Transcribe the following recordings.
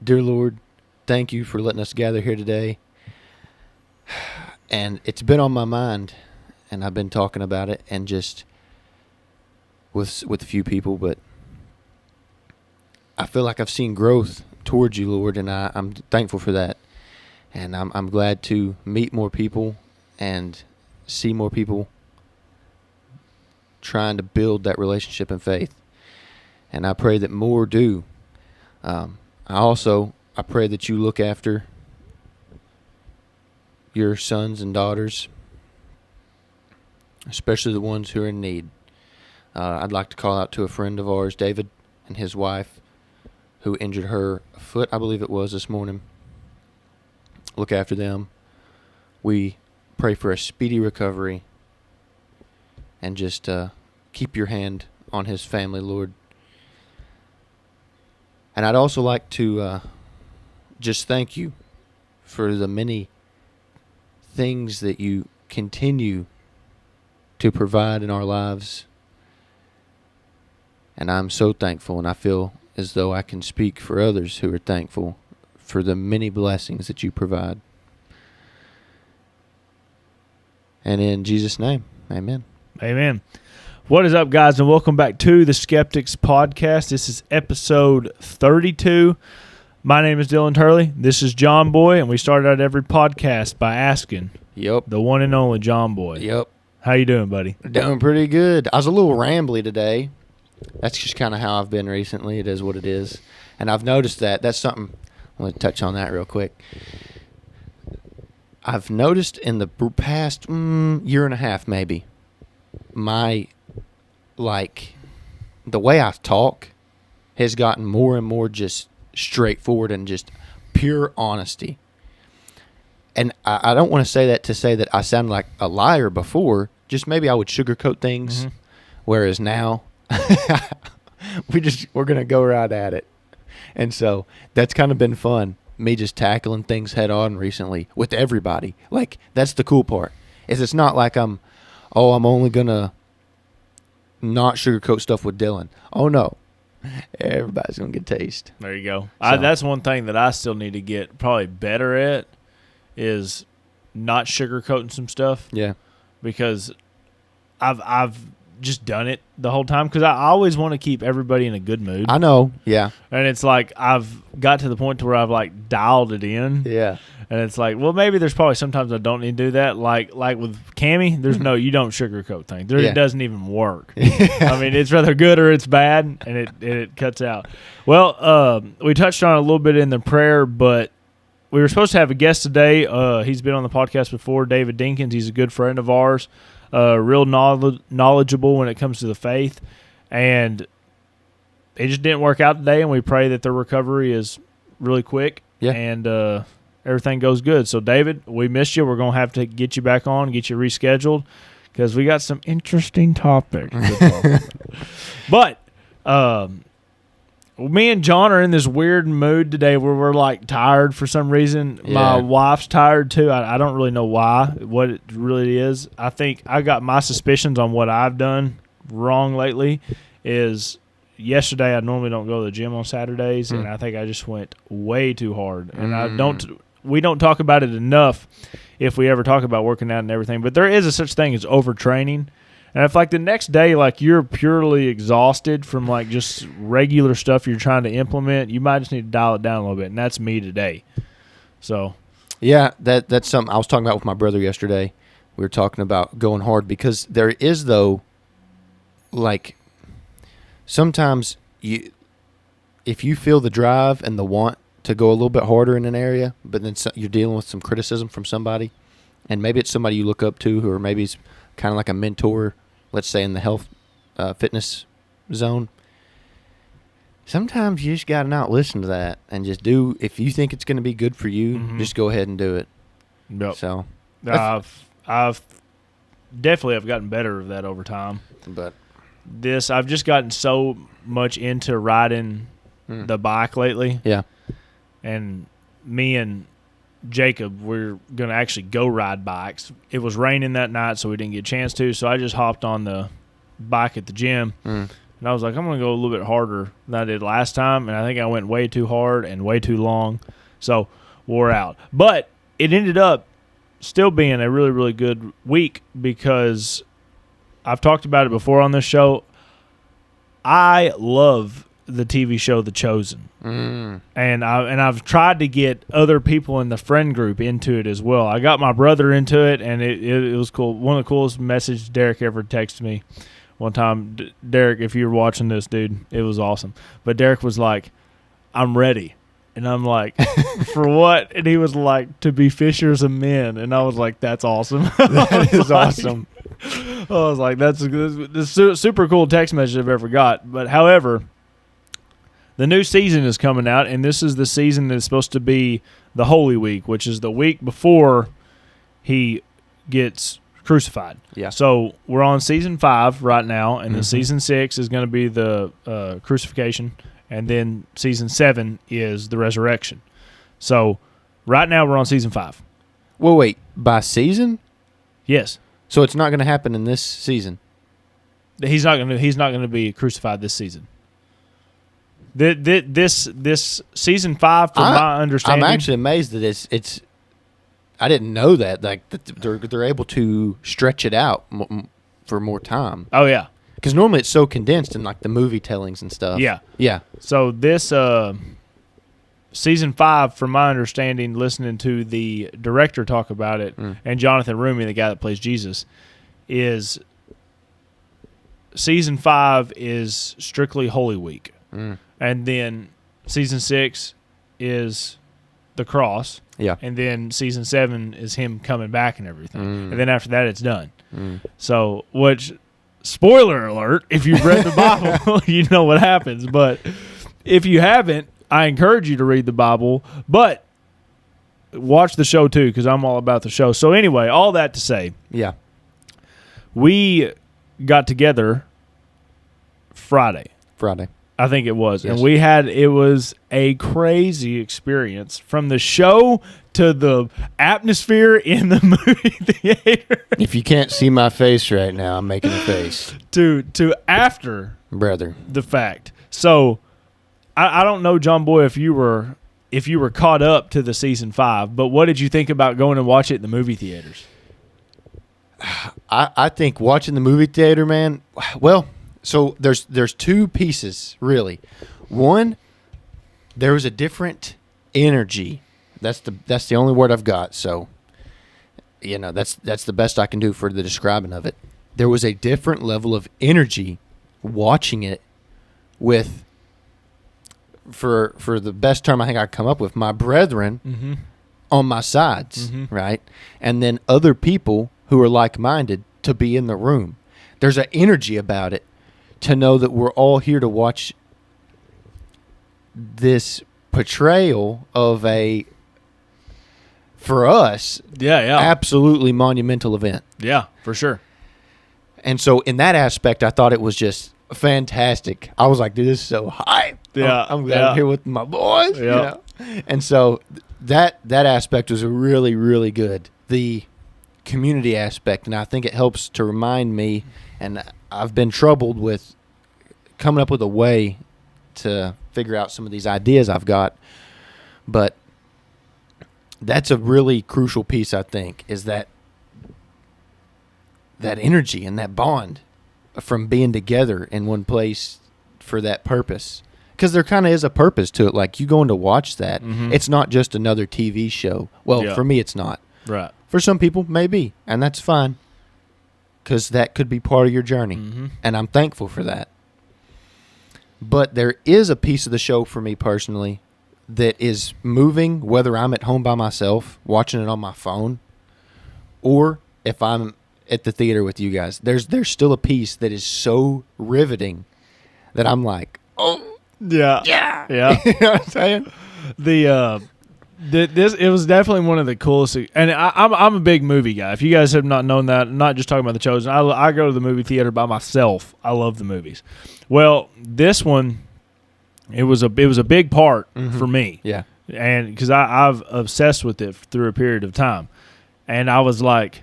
Dear Lord, thank you for letting us gather here today. And it's been on my mind, and I've been talking about it, and just with a few people, but I feel like I've seen growth towards you, Lord, and I'm thankful for that. And I'm glad to meet more people and see more people trying to build that relationship and faith. And I pray that more do. I pray that you look after your sons and daughters, especially the ones who are in need. I'd like to call out to a friend of ours, David, and his wife, who injured her foot, I believe it was, this morning. Look after them. We pray for a speedy recovery, and just keep your hand on his family, Lord. And I'd also like to just thank you for the many things that you continue to provide in our lives. And I'm so thankful, and I feel as though I can speak for others who are thankful for the many blessings that you provide. And in Jesus' name, amen. Amen. What is up, guys, and welcome back to the Skeptics Podcast. This is episode 32. My name is Dylan Turley. This is John Boy, and we started out every podcast by asking the one and only John Boy. Yep. How you doing, buddy? Doing pretty good. I was a little rambly today. That's just kind of how I've been recently. It is what it is. And I've noticed that. That's something. I want to touch on that real quick. I've noticed in the past year and a half, maybe, the way I talk has gotten more and more just straightforward and just pure honesty. And I don't want to say that I sound like a liar before. Just maybe I would sugarcoat things, whereas now we're going to go right at it. And so that's kind of been fun, me just tackling things head on recently with everybody. Like, that's the cool part, is it's not like I'm only going to not sugarcoat stuff with Dylan. Oh, no. Everybody's going to get a taste. There you go. So. That's one thing that I still need to get probably better at, is not sugarcoating some stuff. Yeah. Because I've just done it the whole time, because I always want to keep everybody in a good mood. I know. Yeah. And it's like I've got to the point to where I've like dialed it in. Yeah. And it's like, well, maybe there's probably sometimes I don't need to do that. Like with Cammie, there's you don't sugarcoat things. It doesn't even work. I mean, it's rather good or it's bad, and it cuts out. Well, we touched on it a little bit in the prayer, but we were supposed to have a guest today. He's been on the podcast before, David Dinkins. He's a good friend of ours, real knowledgeable when it comes to the faith. And it just didn't work out today, and we pray that the recovery is really quick and everything goes good. So, David, we missed you. We're going to have to get you back on, get you rescheduled, because we got some interesting topics to talk about. But me and John are in this weird mood today where we're like tired for some reason. Yeah. My wife's tired too. I don't really know what it really is. I think I got my suspicions on what I've done wrong lately. Is yesterday I normally don't go to the gym on Saturdays, and I think I just went way too hard. And we don't talk about it enough if we ever talk about working out and everything. But there is a such thing as overtraining. And if, like, the next day, like, you're purely exhausted from, like, just regular stuff you're trying to implement, you might just need to dial it down a little bit. And that's me today. So. Yeah, that's something I was talking about with my brother yesterday. We were talking about going hard because there is, though, like, sometimes if you feel the drive and the want to go a little bit harder in an area, but then you're dealing with some criticism from somebody, and maybe it's somebody you look up to, or maybe it's kind of like a mentor, let's say in the health fitness zone. Sometimes you just got to not listen to that and just do, if you think it's going to be good for you, just go ahead and do it. Yep. So I've definitely gotten better at that over time. But I've just gotten so much into riding the bike lately. Yeah. And me and Jacob, we're going to actually go ride bikes. It was raining that night, so we didn't get a chance to. So I just hopped on the bike at the gym, And I was like, I'm going to go a little bit harder than I did last time. And I think I went way too hard and way too long. So, wore out. But it ended up still being a really, really good week because I've talked about it before on this show. I love the TV show The Chosen. And I've tried to get other people in the friend group into it as well. I got my brother into it, and it was cool. One of the coolest messages Derek ever texted me one time. Derek, if you're watching this, dude, it was awesome. But Derek was like, I'm ready. And I'm like, for what? And he was like, to be fishers of men. And I was like, that's awesome. That is awesome. I was like, that's a super cool text message I've ever got. But however, the new season is coming out, and this is the season that's supposed to be the Holy Week, which is the week before he gets crucified. Yeah. So we're on season 5 right now, and then season 6 is going to be the crucifixion, and then season 7 is the resurrection. So right now we're on season 5. Well, wait, by season? Yes. So it's not going to happen in this season. He's not going to be crucified this season. This season 5, from my understanding, I'm actually amazed that it's. I didn't know that. Like that they're able to stretch it out for more time. Oh yeah, because normally it's so condensed in like the movie tellings and stuff. Yeah, yeah. So this season 5, from my understanding, listening to the director talk about it, and Jonathan Rumi, the guy that plays Jesus, is season 5 is strictly Holy Week. And then season 6 is the cross. Yeah. And then season 7 is him coming back and everything. And then after that, it's done. So, which, spoiler alert, if you've read the Bible, you know what happens. But if you haven't, I encourage you to read the Bible. But watch the show too, because I'm all about the show. So anyway, all that to say, yeah, we got together Friday. I think it was. Yes. And it was a crazy experience from the show to the atmosphere in the movie theater. If you can't see my face right now, I'm making a face. to after brother the fact. So I don't know, John Boy, if you were caught up to the season 5, but what did you think about going and watch it in the movie theaters? I think watching the movie theater, man, well, so there's two pieces, really. One, there was a different energy. That's the only word I've got. So, that's the best I can do for the describing of it. There was a different level of energy watching it with, for the best term I think I come up with, my brethren on my sides, right? And then other people who are like-minded to be in the room. There's an energy about it to know that we're all here to watch this portrayal of for us, absolutely monumental event. Yeah, for sure. And so in that aspect, I thought it was just fantastic. I was like, dude, this is so hype. Yeah. I'm glad I'm here with my boys. Yeah. And so that aspect was really, really good. The community aspect, and I think it helps to remind me, and I've been troubled with coming up with a way to figure out some of these ideas I've got, but that's a really crucial piece, I think, is that energy and that bond from being together in one place for that purpose. Because there kind of is a purpose to it. Like, you going to watch that, it's not just another TV show. Well, for me, it's not. Right. For some people, maybe, and that's fine, because that could be part of your journey, and I'm thankful for that. But there is a piece of the show for me personally that is moving, whether I'm at home by myself, watching it on my phone, or if I'm at the theater with you guys. There's still a piece that is so riveting that I'm like, oh, yeah. You know what I'm saying? It was definitely one of the coolest, and I'm a big movie guy. If you guys have not known that, I'm not just talking about The Chosen. I go to the movie theater by myself. I love the movies. Well, this one, it was a big part for me. Yeah, and because I've obsessed with it through a period of time, and I was like,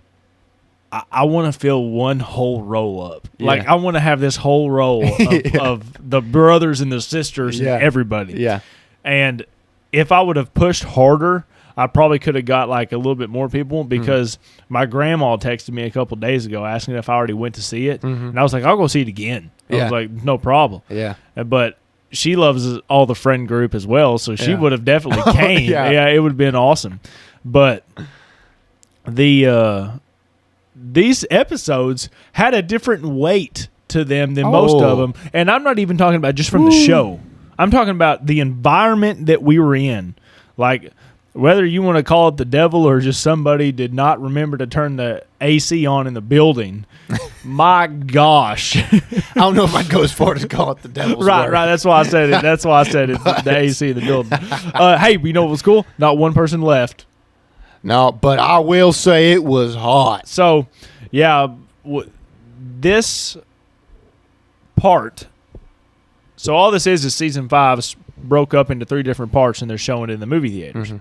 I want to fill one whole row up. Yeah. Like, I want to have this whole row of the brothers and the sisters and everybody. Yeah. And if I would have pushed harder, I probably could have got like a little bit more people, because my grandma texted me a couple days ago asking if I already went to see it. And I was like, I'll go see it again. I was like, no problem. Yeah. But she loves all the friend group as well, so she would have definitely came. It would have been awesome. But these episodes had a different weight to them than most of them. And I'm not even talking about just from the show. I'm talking about the environment that we were in. Like, whether you want to call it the devil or just somebody did not remember to turn the AC on in the building. My gosh. I don't know if I'd go as far as call it the devil's Right. work. That's why I said it. That's why I said it's the AC in the building. Hey, you know what was cool? Not one person left. No, but I will say it was hot. So, yeah, this part. So all this is season 5 broke up into 3 different parts, and they're showing it in the movie theaters.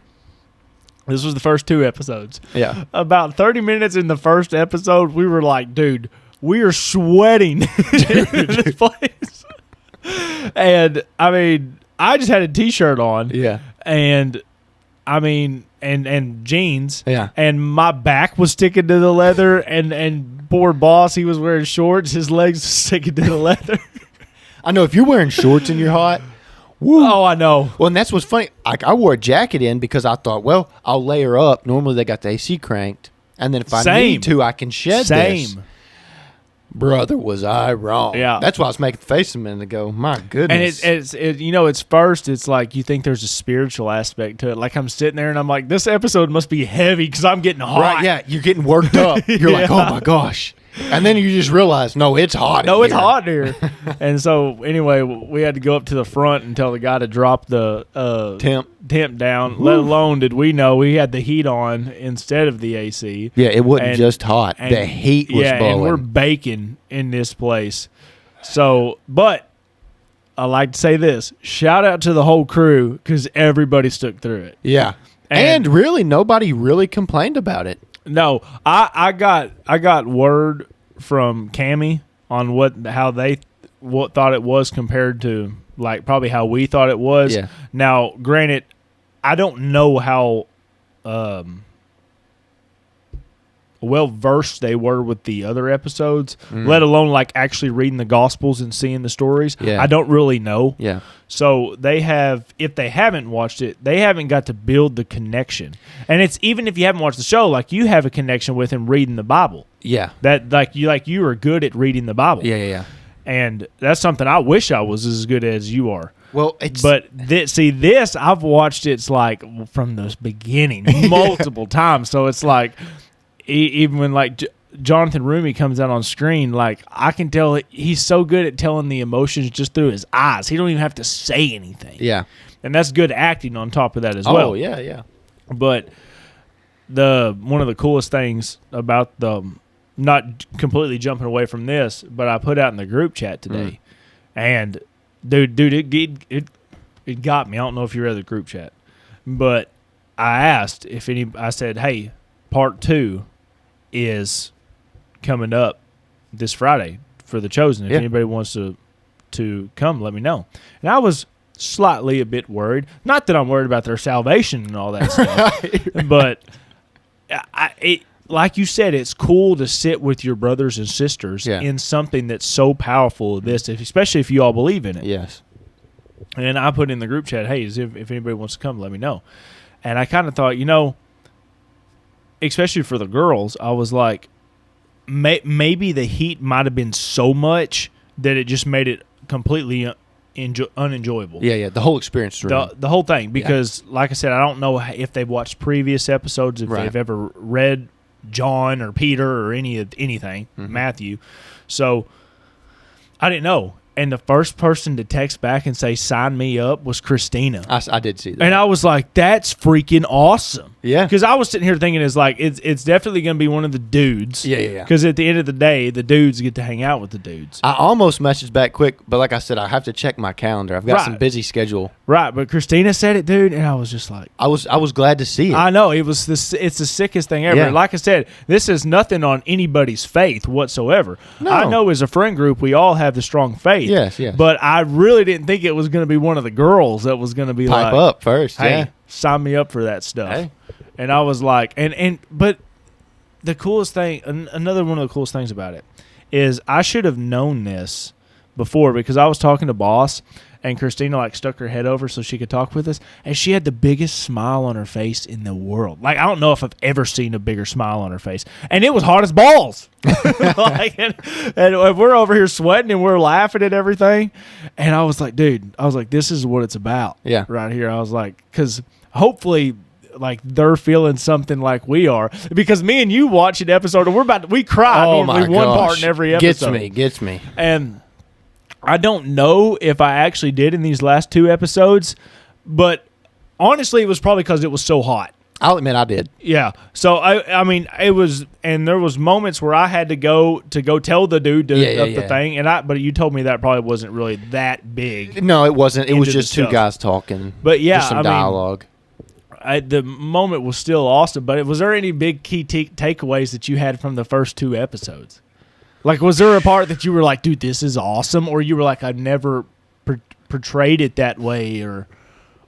This was the first 2 episodes. Yeah. About 30 minutes in the first episode, we were like, dude, we are sweating in this place. And, I mean, I just had a T-shirt on. Yeah. And, I mean, and jeans. Yeah. And my back was sticking to the leather. And poor boss, he was wearing shorts. His legs were sticking to the leather. I know if you're wearing shorts and you're hot. Woo. Oh, I know. Well, and that's what's funny. Like, I wore a jacket in because I thought, well, I'll layer up. Normally they got the AC cranked, and then if I need to, I can shed this. Brother, was I wrong? Yeah, that's why I was making the face a minute ago. My goodness. And it's first. It's like you think there's a spiritual aspect to it. Like, I'm sitting there and I'm like, this episode must be heavy because I'm getting hot. Right? Yeah, you're getting worked up. You're like, oh my gosh. And then you just realize, no, it's hot. No, it's hot here. And so, anyway, we had to go up to the front and tell the guy to drop the temp down. Woo. Let alone did we know we had the heat on instead of the AC. Yeah, it wasn't just hot. The heat was blowing. And we're baking in this place. So, but I like to say this. Shout out to the whole crew because everybody stuck through it. Yeah. And really, nobody really complained about it. No, I got word from Cammie on how they thought it was compared to like probably how we thought it was. Yeah. Now, granted, I don't know how well versed they were with the other episodes, let alone like actually reading the Gospels and seeing the stories. Yeah. I don't really know. Yeah. So they have, if they haven't watched it, they haven't got to build the connection. And it's even if you haven't watched the show, like you have a connection with him reading the Bible. Yeah. That you are good at reading the Bible. Yeah. And that's something I wish I was as good as you are. Well, this I've watched it's like from the beginning multiple times. So it's like even when like Jonathan Rumi comes out on screen, like I can tell he's so good at telling the emotions just through his eyes. He don't even have to say anything. Yeah. And that's good acting on top of that as well. Oh, yeah. But one of the coolest things about not completely jumping away from this, but I put out in the group chat today, and dude, it got me. I don't know if you read the group chat, but I asked I said, hey, part 2 is coming up this Friday for The Chosen. If anybody wants to come, let me know. And I was slightly a bit worried. Not that I'm worried about their salvation and all that stuff, but like you said, it's cool to sit with your brothers and sisters in something that's so powerful, especially if you all believe in it. Yes. And I put in the group chat, hey, if anybody wants to come, let me know. And I kind of thought, especially for the girls, I was like, maybe the heat might have been so much that it just made it completely unenjoyable. Yeah. The whole experience. The whole thing. Because, like I said, I don't know if they've watched previous episodes, if they've ever read John or Peter or anything, Matthew. So I didn't know. And the first person to text back and say, sign me up, was Christina. I did see that. And I was like, that's freaking awesome. Yeah. Because I was sitting here thinking, it's definitely going to be one of the dudes. Yeah. Because at the end of the day, the dudes get to hang out with the dudes. I almost messaged back quick, but like I said, I have to check my calendar. I've got some busy schedule. Right, but Christina said it, dude, and I was just like, I was glad to see it. I know it's the sickest thing ever. Yeah. Like I said, this is nothing on anybody's faith whatsoever. No. I know as a friend group, we all have the strong faith. Yes. But I really didn't think it was going to be one of the girls that was going to be Pipe like, up first. hey, Yeah. sign me up for that stuff. Hey. And I was like, but the coolest thing, another one of the coolest things about it is I should have known this before, because I was talking to Boss, and Christina like stuck her head over so she could talk with us, and she had the biggest smile on her face in the world. Like, I don't know if I've ever seen a bigger smile on her face, and it was hard as balls. Like, and we're over here sweating and we're laughing at everything, and I was like, dude, this is what it's about. Yeah. Right here. I was like, because hopefully, like, they're feeling something like we are, because me and you watch an episode and we cry normally one part in every episode. Gets me. And I don't know if I actually did in these last 2 episodes, but honestly, it was probably because it was so hot. I'll admit I did. Yeah. So I mean, it was, and there was moments where I had to go tell the dude the thing, but you told me that probably wasn't really that big. No, it wasn't. It was just two stuff. guys talking. But yeah, just some dialogue. The moment was still awesome. But was there any big key takeaways that you had from the first 2 episodes? Like, was there a part that you were like, dude, this is awesome? Or you were like, I've never portrayed it that way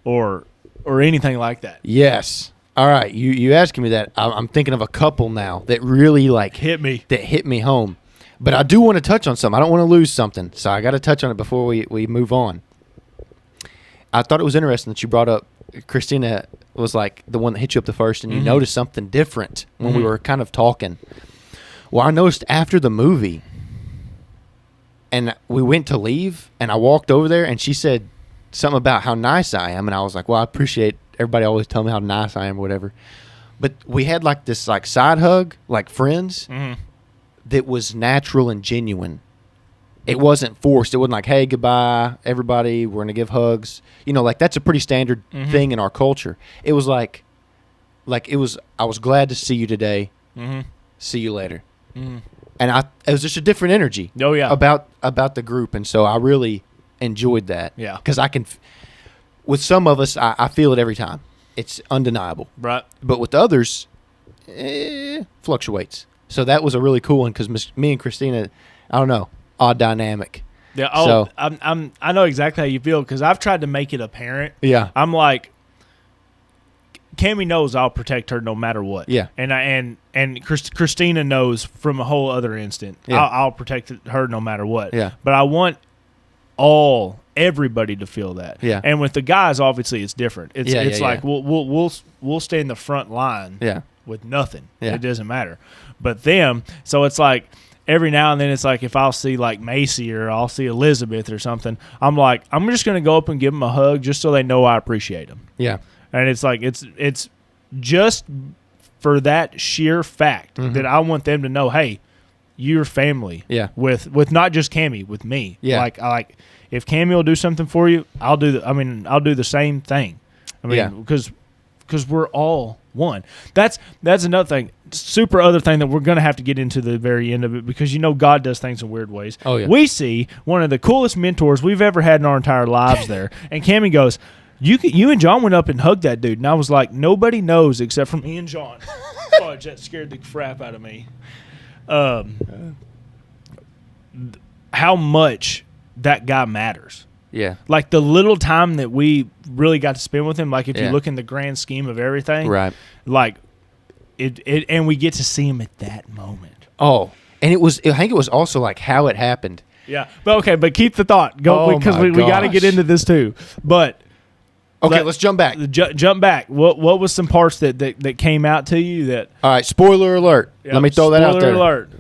or anything like that? Yes. All right. You asking me that. I'm thinking of a couple now that really hit me home. But I do want to touch on something. I don't want to lose something. So I got to touch on it before we move on. I thought it was interesting that you brought up Christina was like the one that hit you up the first, and you noticed something different when we were kind of talking. Well, I noticed after the movie, and we went to leave, and I walked over there, and she said something about how nice I am, and I was like, well, I appreciate everybody always tell me how nice I am or whatever. But we had like this like side hug, like friends, that was natural and genuine. It wasn't forced. It wasn't like, hey, goodbye, everybody, we're going to give hugs. You know, like that's a pretty standard thing in our culture. It was like it was, I was glad to see you today. See you later. And it was just a different energy. Oh, yeah. About the group. And so I really enjoyed that. Yeah. Because with some of us, I feel it every time. It's undeniable. Right. But with others, fluctuates. So that was a really cool one because me and Christina, I don't know, odd dynamic. Yeah. Oh, so, I know exactly how you feel because I've tried to make it apparent. Yeah. I'm like, Cammie knows I'll protect her no matter what. Yeah. And Christina knows from a whole other instant. Yeah. I'll protect her no matter what. Yeah. But I want everybody to feel that. Yeah. And with the guys, obviously, it's different. It's like we'll stay in the front line. Yeah. With nothing. Yeah. It doesn't matter. But them, so it's like every now and then it's like if I'll see like Macy or I'll see Elizabeth or something, I'm like, I'm just going to go up and give them a hug just so they know I appreciate them. Yeah. And it's like it's just for that sheer fact that I want them to know, hey, you're family. Yeah. With not just Cammie, with me. Yeah. Like if Cammie will do something for you, I'll do the same thing. I mean, because we're all one. That's another thing. Super other thing that we're going to have to get into the very end of it because God does things in weird ways. Oh, yeah. We see one of the coolest mentors we've ever had in our entire lives there, and Cammie goes, You and John went up and hugged that dude, and I was like, nobody knows except for me and John. Fudge, that scared the crap out of me. How much that guy matters. Yeah. Like the little time that we really got to spend with him, like if you look in the grand scheme of everything, right? Like it and we get to see him at that moment. Oh, and I think it was also like how it happened. Yeah, but keep the thought because we got to get into this too. But okay, let's jump back. Jump back. What was some parts that came out to you that? All right, spoiler alert. Let me throw that out there. Spoiler alert.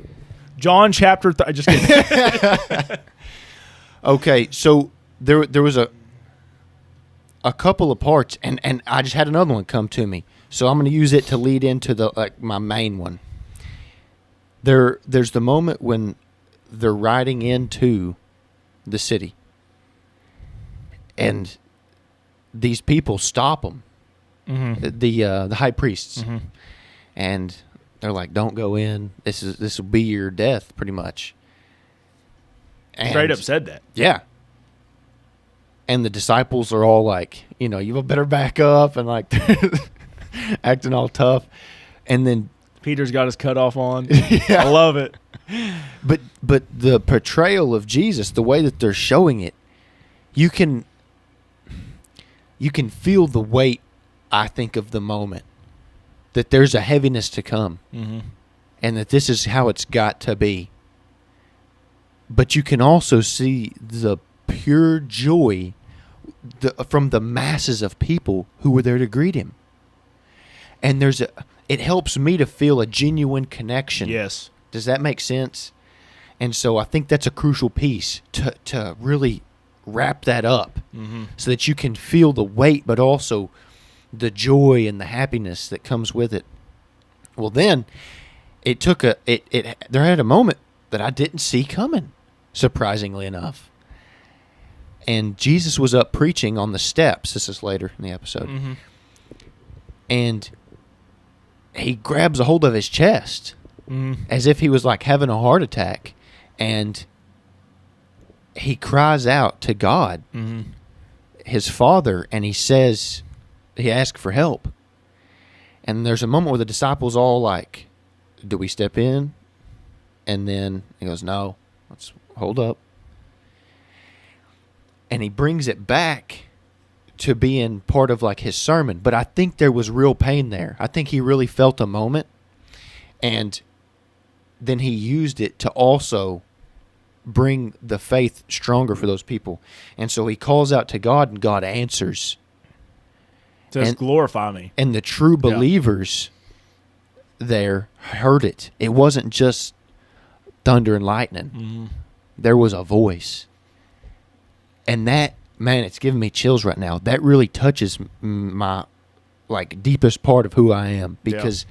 John chapter. Just kidding. Okay, so there was a couple of parts, and I just had another one come to me. So I'm going to use it to lead into my main one. There's the moment when they're riding into the city. And these people stop him, the high priests, and they're like, "Don't go in. This will be your death, pretty much." And, Straight up said that. Yeah. And the disciples are all like, you better back up, and like acting all tough. And then Peter's got his cutoff on. Yeah. I love it. But the portrayal of Jesus, the way that they're showing it, you can feel the weight, I think, of the moment. That there's a heaviness to come. And that this is how it's got to be. But you can also see the pure joy from the masses of people who were there to greet him. And it helps me to feel a genuine connection. Yes. Does that make sense? And so I think that's a crucial piece to really wrap that up so that you can feel the weight, but also the joy and the happiness that comes with it. Well, then there had a moment that I didn't see coming, surprisingly enough. And Jesus was up preaching on the steps. This is later in the episode. And he grabs a hold of his chest as if he was like having a heart attack. And he cries out to God, his Father, and he asks for help. And there's a moment where the disciples all like, do we step in? And then he goes, no, let's hold up. And he brings it back to being part of like his sermon. But I think there was real pain there. I think he really felt a moment. And then he used it to also bring the faith stronger for those people. And so he calls out to God, and God answers. Says, glorify me. And the true believers there heard it. It wasn't just thunder and lightning. There was a voice. And that, man, it's giving me chills right now. That really touches my like deepest part of who I am, because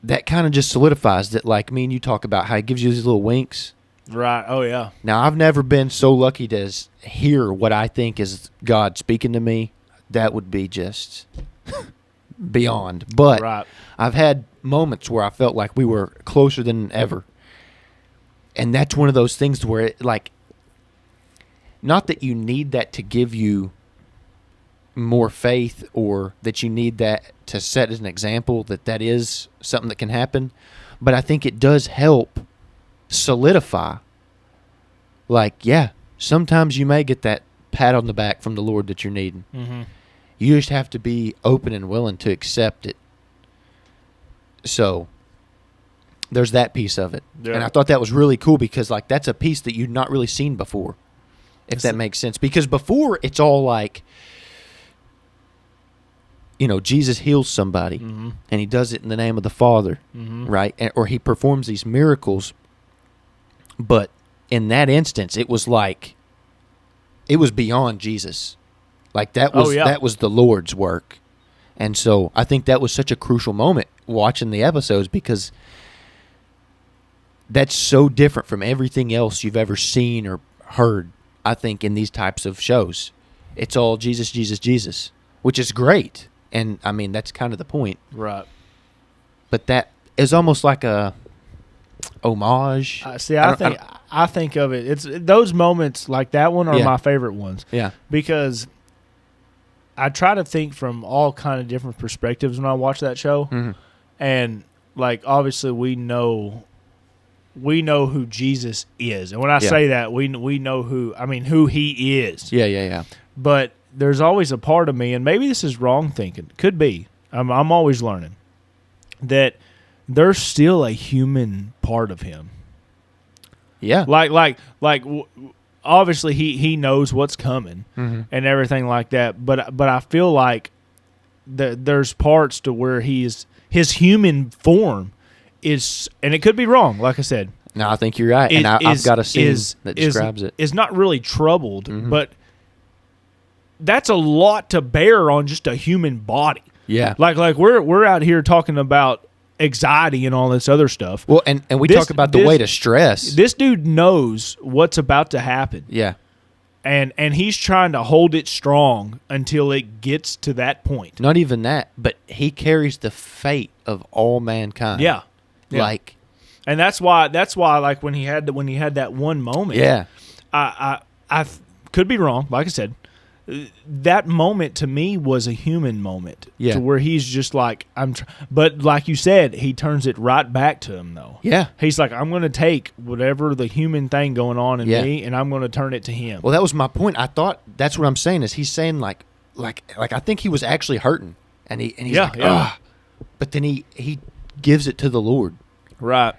that kind of just solidifies that, like me and you talk about how he gives you these little winks. Right. Oh, yeah. Now, I've never been so lucky to hear what I think is God speaking to me. That would be just beyond. But I've had moments where I felt like we were closer than ever. And that's one of those things where it, like, not that you need that to give you more faith, or that you need that to set as an example that is something that can happen, but I think it does help solidify, like, sometimes you may get that pat on the back from the Lord that you're needing. You just have to be open and willing to accept it. So there's that piece of it. And I thought that was really cool, because like that's a piece that you'd not really seen before, if that makes sense. Because before, it's all like, Jesus heals somebody, and he does it in the name of the Father, right? Or he performs these miracles. But in that instance, it was like, it was beyond Jesus. Like that was the Lord's work. And so I think that was such a crucial moment watching the episodes, because that's so different from everything else you've ever seen or heard, I think, in these types of shows. It's all Jesus, Jesus, Jesus, which is great. And, I mean, that's kind of the point. Right. But that is almost like a homage. I think of it. It's those moments like that one are my favorite ones. Yeah. Because I try to think from all kind of different perspectives when I watch that show. And, like, obviously we know who Jesus is. And when I say that, we know who he is. Yeah. But there's always a part of me, and maybe this is wrong thinking. Could be. I'm always learning that there's still a human part of him. Yeah. Like obviously he knows what's coming and everything like that. But I feel like there's parts to where his human form is, and it could be wrong, like I said. No, I think you're right. And I've got a scene that describes it. Is not really troubled, but that's a lot to bear on just a human body. Yeah. Like we're out here talking about anxiety and all this other stuff. Well, and we talk about the weight of stress. This dude knows what's about to happen. Yeah. And he's trying to hold it strong until it gets to that point. Not even that, but he carries the fate of all mankind. Yeah. Like, and that's why like when he had that one moment. Yeah. I could be wrong, like I said. That moment to me was a human moment. Yeah. To where he's just like, but like you said, he turns it right back to him though. Yeah. He's like, I'm going to take whatever the human thing going on in me, and I'm going to turn it to him. Well, that was my point. I thought that's what I'm saying is he's saying like I think he was actually hurting, and he's like, ugh. But then he gives it to the Lord. Right.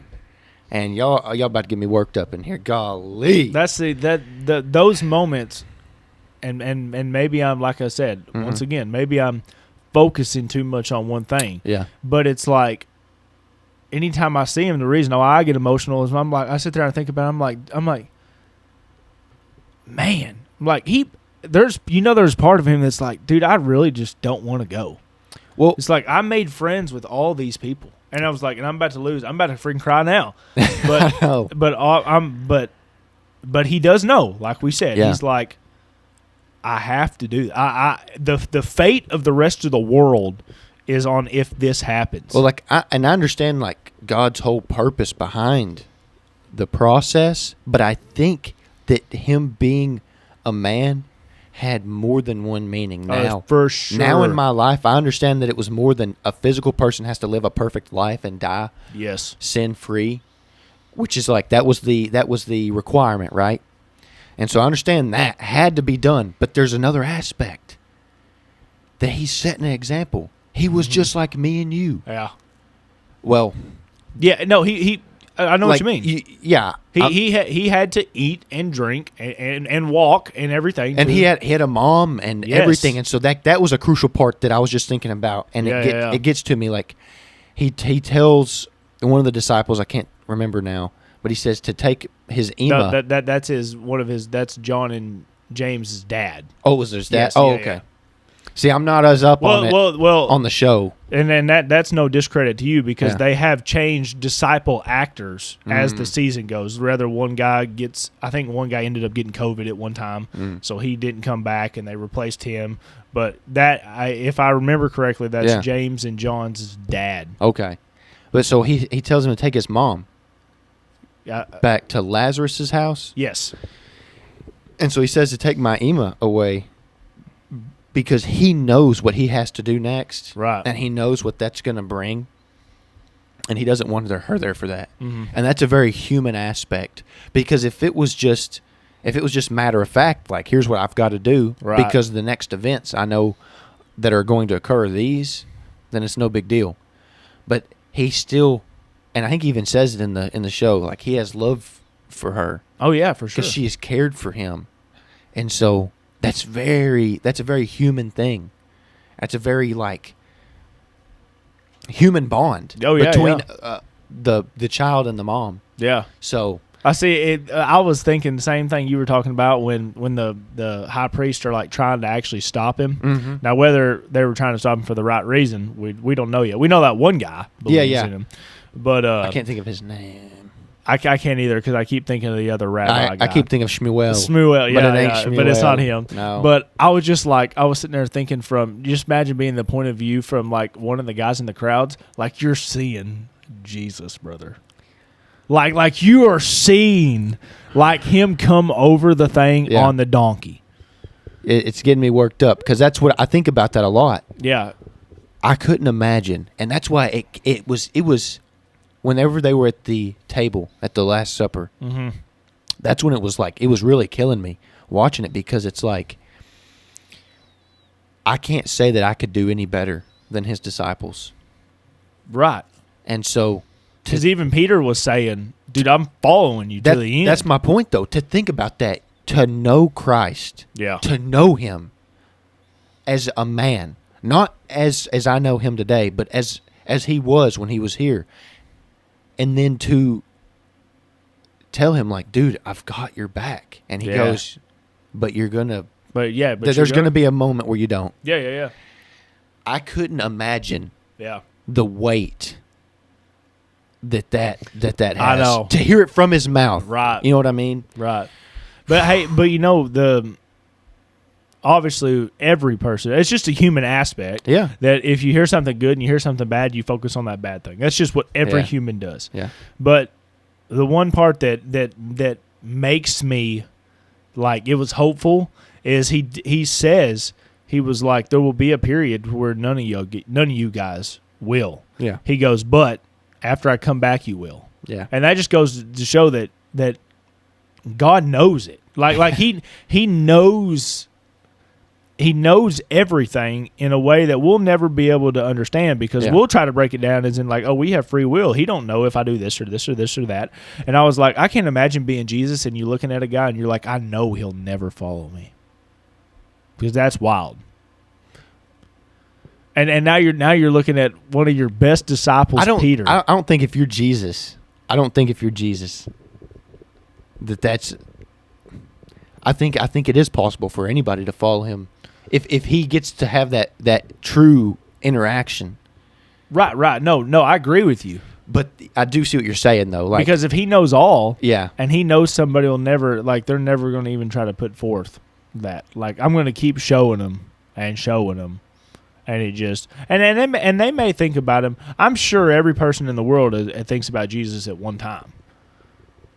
And y'all about to get me worked up in here. Golly. That's those moments. And maybe I'm, like I said, once again, maybe I'm focusing too much on one thing. Yeah. But it's like, anytime I see him, the reason why I get emotional is I sit there and think about it, I'm like, man, like there's part of him that's like, dude, I really just don't want to go. Well, it's like I made friends with all these people, and I was like, and I'm about to lose. I'm about to freaking cry now. But but he does know, like we said, he's like, I have to do the fate of the rest of the world is on if this happens. Well, I understand like God's whole purpose behind the process, but I think that him being a man had more than one meaning. Now, for sure. Now in my life, I understand that it was more than a physical person has to live a perfect life and die. Yes, sin free, which is like that was the requirement, right? And so I understand that had to be done, but there's another aspect that he's setting an example. He was just like me and you. Yeah. Well. Yeah. No. He. I know what you mean. He had to eat and drink and walk and everything. And he had a mom and everything, and so that was a crucial part that I was just thinking about. And it gets to me like he tells one of the disciples, I can't remember now, but he says to take his Ema. That's John and James's dad. Oh, was his dad? Yes, okay. Yeah. See, I'm not as up on it on the show. And then that's no discredit to you because they have changed disciple actors as the season goes. Rather, I think one guy ended up getting COVID at one time, so he didn't come back, and they replaced him. But if I remember correctly, that's James and John's dad. Okay. But so he tells him to take his mom back to Lazarus's house? Yes. And so he says to take my Ema away because he knows what he has to do next. Right. And he knows what that's going to bring. And he doesn't want her there for that. Mm-hmm. And that's a very human aspect. Because if it was just matter of fact, like here's what I've got to do because the next events I know that are going to occur then it's no big deal. But he still, and I think he even says it in the show, like he has love for her. Oh yeah, for sure. Because she has cared for him, and so that's a very human thing. That's a very like human bond between the child and the mom. Yeah. So I see it. I was thinking the same thing you were talking about when the high priests are like trying to actually stop him. Mm-hmm. Now, whether they were trying to stop him for the right reason, we don't know yet. We know that one guy believes in him, but I can't think of his name. I can't either because I keep thinking of the other rabbi guy. I keep thinking of Shmuel. Shmuel, but it ain't Shmuel. But it's not him. No. But I was just like, I was sitting there thinking just imagine being the point of view from like one of the guys in the crowds, like you're seeing Jesus, brother. Like you are seeing like him come over the thing on the donkey. It's getting me worked up because that's what I think about that a lot. Yeah. I couldn't imagine. And that's why it was whenever they were at the table at the Last Supper, that's when it was like, it was really killing me watching it because it's like, I can't say that I could do any better than his disciples. Right. And so, because even Peter was saying, dude, I'm following you to the end. That's my point, though, to think about that, to know Christ, to know him as a man, not as I know him today, but as he was when he was here. And then to tell him, like, dude, I've got your back. And he goes, but you're going to. But there's going to be a moment where you don't. Yeah. I couldn't imagine the weight that has. I know. To hear it from his mouth. Right. You know what I mean? Right. But hey, obviously every person, it's just a human aspect. Yeah. That if you hear something good and you hear something bad, you focus on that bad thing. That's just what every human does. Yeah. But the one part that makes me like it was hopeful is he says, he was like, there will be a period where none of you guys will. Yeah. He goes, but after I come back, you will. Yeah. And that just goes to show that God knows it. Like he knows everything in a way that we'll never be able to understand, because we'll try to break it down as in like, oh, we have free will. He don't know if I do this or this or this or that. And I was like, I can't imagine being Jesus and you looking at a guy and you're like, I know he'll never follow me. Because that's wild. And now you're looking at one of your best disciples, Peter. I don't think if you're Jesus, that's. I think it is possible for anybody to follow him, if he gets to have that true interaction. Right. No, I agree with you. But I do see what you're saying though, like, because if he knows all, yeah, and he knows somebody will never, like, they're never going to even try to put forth that. Like, I'm going to keep showing them, and it just and they may think about him. I'm sure every person in the world thinks about Jesus at one time.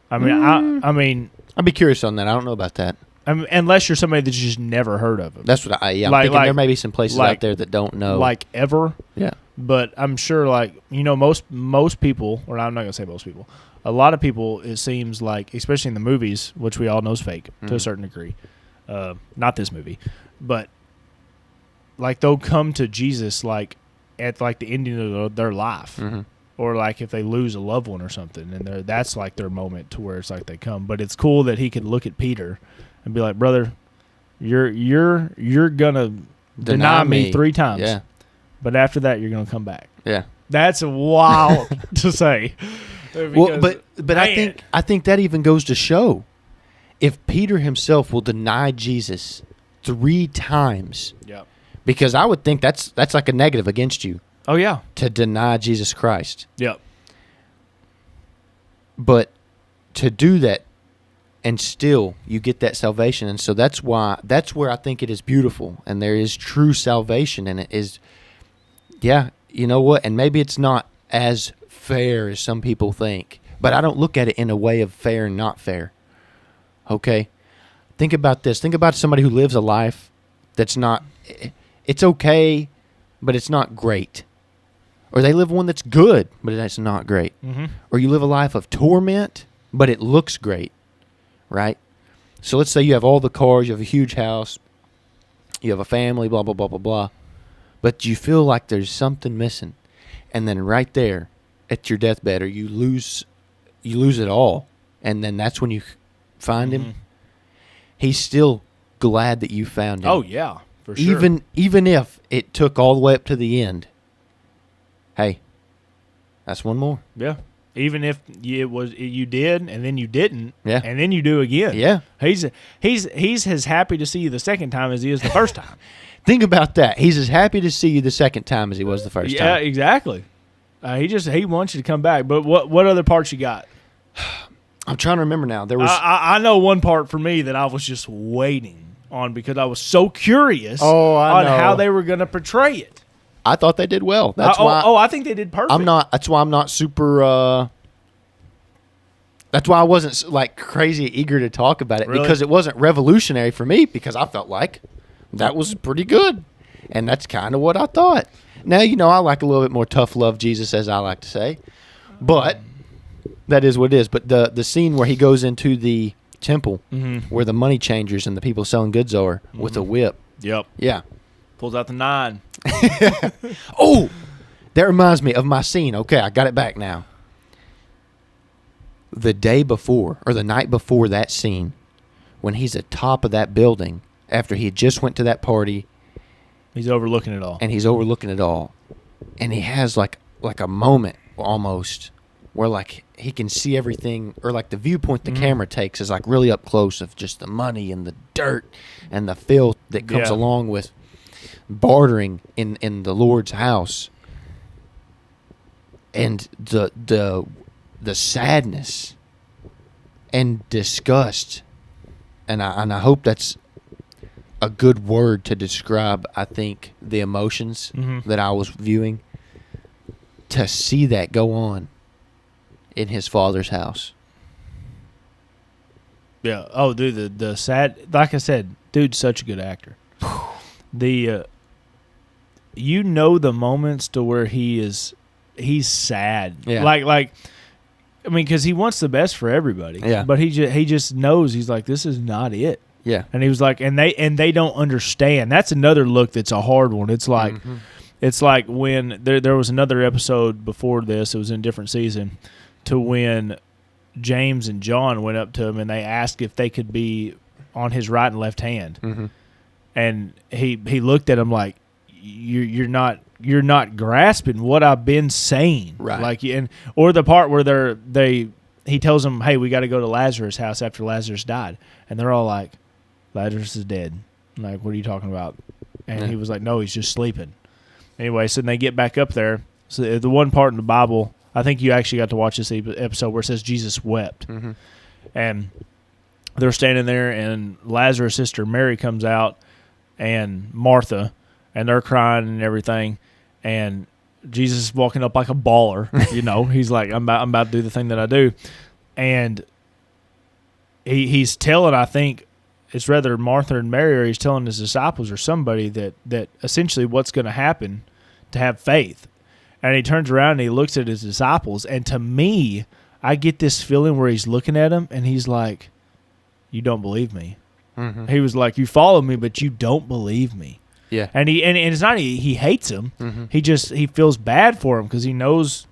I mean, I'd be curious on that. I don't know about that. Unless you're somebody that's just never heard of him. That's what I'm thinking. There may be some places out there that don't know, like ever. Yeah. But I'm sure, like, most people, or I'm not gonna say most people, a lot of people, it seems like, especially in the movies, which we all know is fake to a certain degree. Not this movie, but like they'll come to Jesus like at like the ending of their life. Mm-hmm. Or like if they lose a loved one or something, and that's like their moment to where it's like they come. But it's cool that he could look at Peter and be like, "Brother, you're gonna deny me 3 times, yeah, but after that you're gonna come back." Yeah, that's wild to say. Well, but man, I think that even goes to show, if Peter himself will deny Jesus 3 times, because I would think that's like a negative against you. Oh, yeah. To deny Jesus Christ. Yep. But to do that and still you get that salvation. And so that's where I think it is beautiful, and there is true salvation, and it is, yeah, you know what? And maybe it's not as fair as some people think, but I don't look at it in a way of fair and not fair. Okay? Think about this. Think about somebody who lives a life that's not, it's okay, but it's not great. Or they live one that's good, but it's not great. Mm-hmm. Or you live a life of torment, but it looks great, right? So let's say you have all the cars, you have a huge house, you have a family, blah, blah, blah, blah, blah. But you feel like there's something missing. And then right there at your deathbed, or you lose it all. And then that's when you find him. He's still glad that you found him. Oh, yeah, for sure. Even if it took all the way up to the end. Hey, that's one more. Yeah. Even if you did and then you didn't, yeah, and then you do again. Yeah. He's as happy to see you the second time as he is the first time. Think about that. He's as happy to see you the second time as he was the first time. Yeah, exactly. He wants you to come back. But what other parts you got? I'm trying to remember now. There was I know one part for me that I was just waiting on because I was so curious on how they were going to portray it. I thought they did well. That's why. I think they did perfect. That's why I'm not super. That's why I wasn't like crazy eager to talk about it, because it wasn't revolutionary for me, because I felt like that was pretty good, and that's kind of what I thought. Now I like a little bit more tough love Jesus, as I like to say, but that is what it is. But the scene where he goes into the temple, where the money changers and the people selling goods are, with a whip. Yep. Yeah. Pulls out the 9. Oh, that reminds me of my scene. Okay, I got it back now. The day before, or the night before that scene, when he's at top of that building, after he just went to that party. He's overlooking it all. And he's overlooking it all. And he has like a moment almost where like he can see everything, or like the viewpoint the camera takes is like really up close of just the money and the dirt and the filth that comes along with bartering in the Lord's house. and the sadness and disgust, and I hope that's a good word to describe, I think, the emotions that I was viewing, to see that go on in his father's house. Yeah. Oh, dude, the sad, like I said, dude's such a good actor. The the moments to where he's sad. Yeah. Like I mean, because he wants the best for everybody. Yeah. But he just knows, he's like, this is not it. Yeah. And he was like, and they don't understand. That's another look that's a hard one. It's like it's like when there was another episode before this, it was in a different season, to when James and John went up to him and they asked if they could be on his right and left hand. And he looked at him like, you're not grasping what I've been saying. Right. Like, or the part where he tells them, hey, we got to go to Lazarus' house after Lazarus died. And they're all like, Lazarus is dead. I'm like, what are you talking about? And he was like, no, he's just sleeping. Anyway, so then they get back up there. So the one part in the Bible, I think you actually got to watch this episode where it says Jesus wept. And they're standing there, and Lazarus' sister Mary comes out, and Martha, and they're crying and everything. And Jesus is walking up like a baller. He's like, I'm about to do the thing that I do. And he's telling, I think, it's rather Martha and Mary, or he's telling his disciples or somebody that essentially what's going to happen to have faith. And he turns around and he looks at his disciples, and to me, I get this feeling where he's looking at them and he's like, you don't believe me. He was like, you follow me, but you don't believe me. Yeah. And it's not he hates him. He feels bad for him because he knows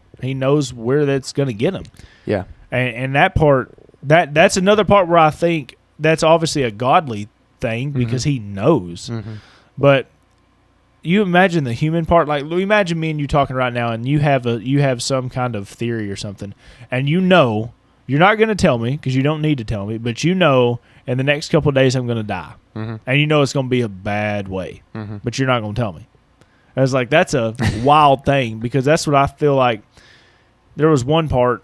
where that's going to get him. Yeah. And that part, that's another part where I think that's obviously a godly thing because he knows. But you imagine the human part. Like, imagine me and you talking right now, and you have some kind of theory or something, and you're not going to tell me because you don't need to tell me, but in the next couple of days I'm going to die, and it's going to be a bad way, but you're not going to tell me. I was like, that's a wild thing, because that's what I feel like. There was one part,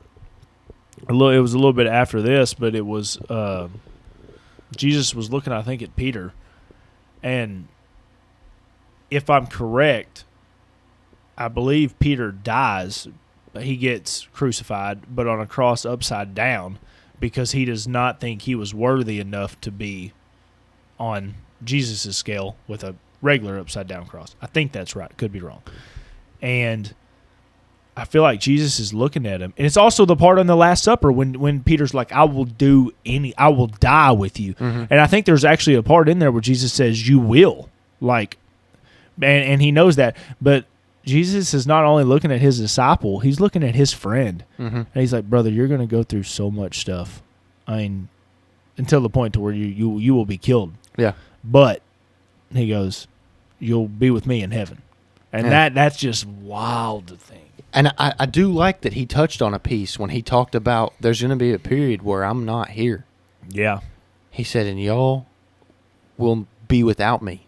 it was a little bit after this, but it was Jesus was looking, I think, at Peter, and if I'm correct, I believe Peter dies. He gets crucified, but on a cross upside down, because he does not think he was worthy enough to be on Jesus' scale with a regular upside down cross. I think that's right. Could be wrong. And I feel like Jesus is looking at him. And it's also the part on the Last Supper when Peter's like, I will die with you. And I think there's actually a part in there where Jesus says, you will. Like, and he knows that. But Jesus is not only looking at his disciple, he's looking at his friend. And he's like, brother, you're going to go through so much stuff. I mean, until the point to where you will be killed. Yeah. But he goes, you'll be with me in heaven. And that's just wild to think. And I do like that he touched on a piece when he talked about there's going to be a period where I'm not here. Yeah. He said, and y'all will be without me.